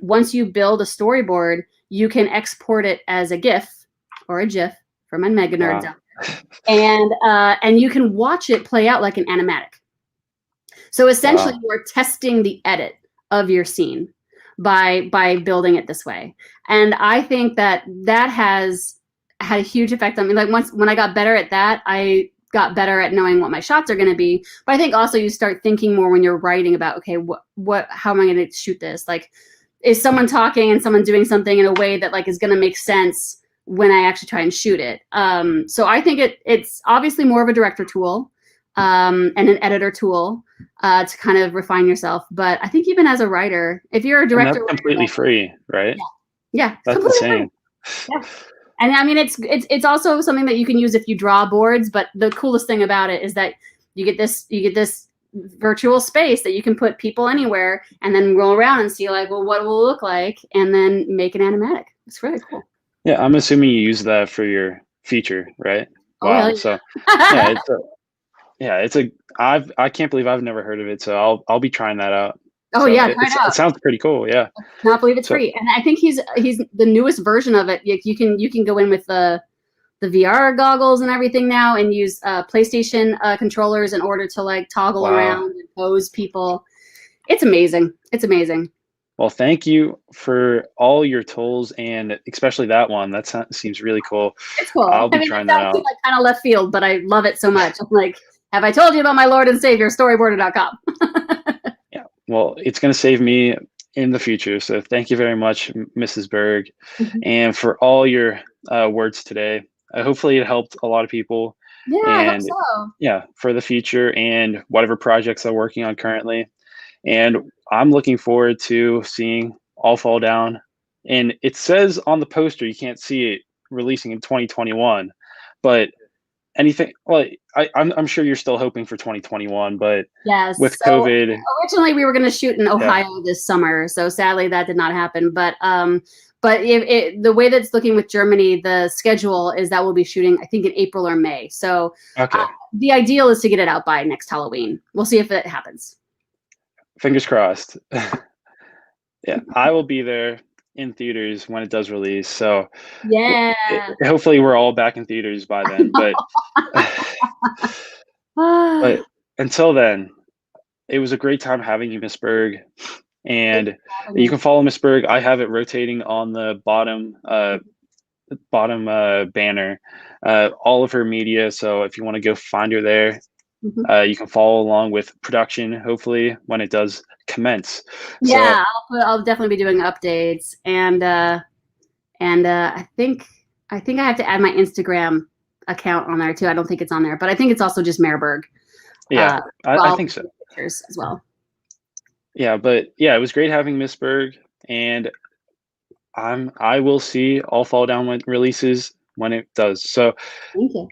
Once you build a storyboard, you can export it as a GIF or a GIF for my mega nerds out there. And you can watch it play out like an animatic. So essentially, you're testing the edit of your scene by building it this way. And I think that has had a huge effect on me. Like when I got better at that, I got better at knowing what my shots are going to be. But I think also you start thinking more when you're writing about, okay, how am I going to shoot this? Like, is someone talking and someone doing something in a way that like is going to make sense when I actually try and shoot it? So I think it's obviously more of a director tool and an editor tool to kind of refine yourself. But I think even as a writer, if you're a director, and that's completely free, right? Yeah, that's insane. Yeah. And I mean, it's also something that you can use if you draw boards. But the coolest thing about it is that you get this virtual space that you can put people anywhere and then roll around and see like, well, what will it look like, and then make an animatic. It's really cool. Yeah, I'm assuming you use that for your feature, right? Oh, wow. So I can't believe I've never heard of it. So I'll be trying that out. Oh, so yeah, try it out. It sounds pretty cool. Yeah. I cannot believe it's free. And I think he's the newest version of it. You can go in with the VR goggles and everything now and use PlayStation controllers in order to like toggle around and pose people. It's amazing. It's amazing. Well, thank you for all your tools, and especially that one. That seems really cool. It's cool. I'll be trying that out. Like kind of left field, but I love it so much. I'm like, have I told you about my Lord and Savior, storyboarder.com? Well, it's going to save me in the future. So thank you very much, Mrs. Berg, and for all your words today. Hopefully it helped a lot of people. Yeah, and, I hope so. Yeah, for the future and whatever projects I'm working on currently. And I'm looking forward to seeing All Fall Down. And it says on the poster, you can't see it releasing in 2021, but anything, well, I'm sure you're still hoping for 2021, but yes, with COVID. Originally we were going to shoot in Ohio this summer, so sadly that did not happen. But the way that's looking with Germany, the schedule is that we'll be shooting, I think, in April or May. So the ideal is to get it out by next Halloween. We'll see if it happens. Fingers crossed. Yeah, I will be there in theaters when it does release. So yeah, hopefully we're all back in theaters by then. But until then, it was a great time having you, Miss Berg. And you can follow Miss Berg. I have it rotating on the bottom banner, all of her media. So if you want to go find her there, you can follow along with production, hopefully, when it does commence. Yeah, so, I'll definitely be doing updates, and I think I have to add my Instagram account on there too. I don't think it's on there, but I think it's also just Meredith Berg. Yeah, I think so. Pictures as well. Yeah, but yeah, it was great having Miss Berg, and I will see All Fall Down when it releases when it does. So thank you.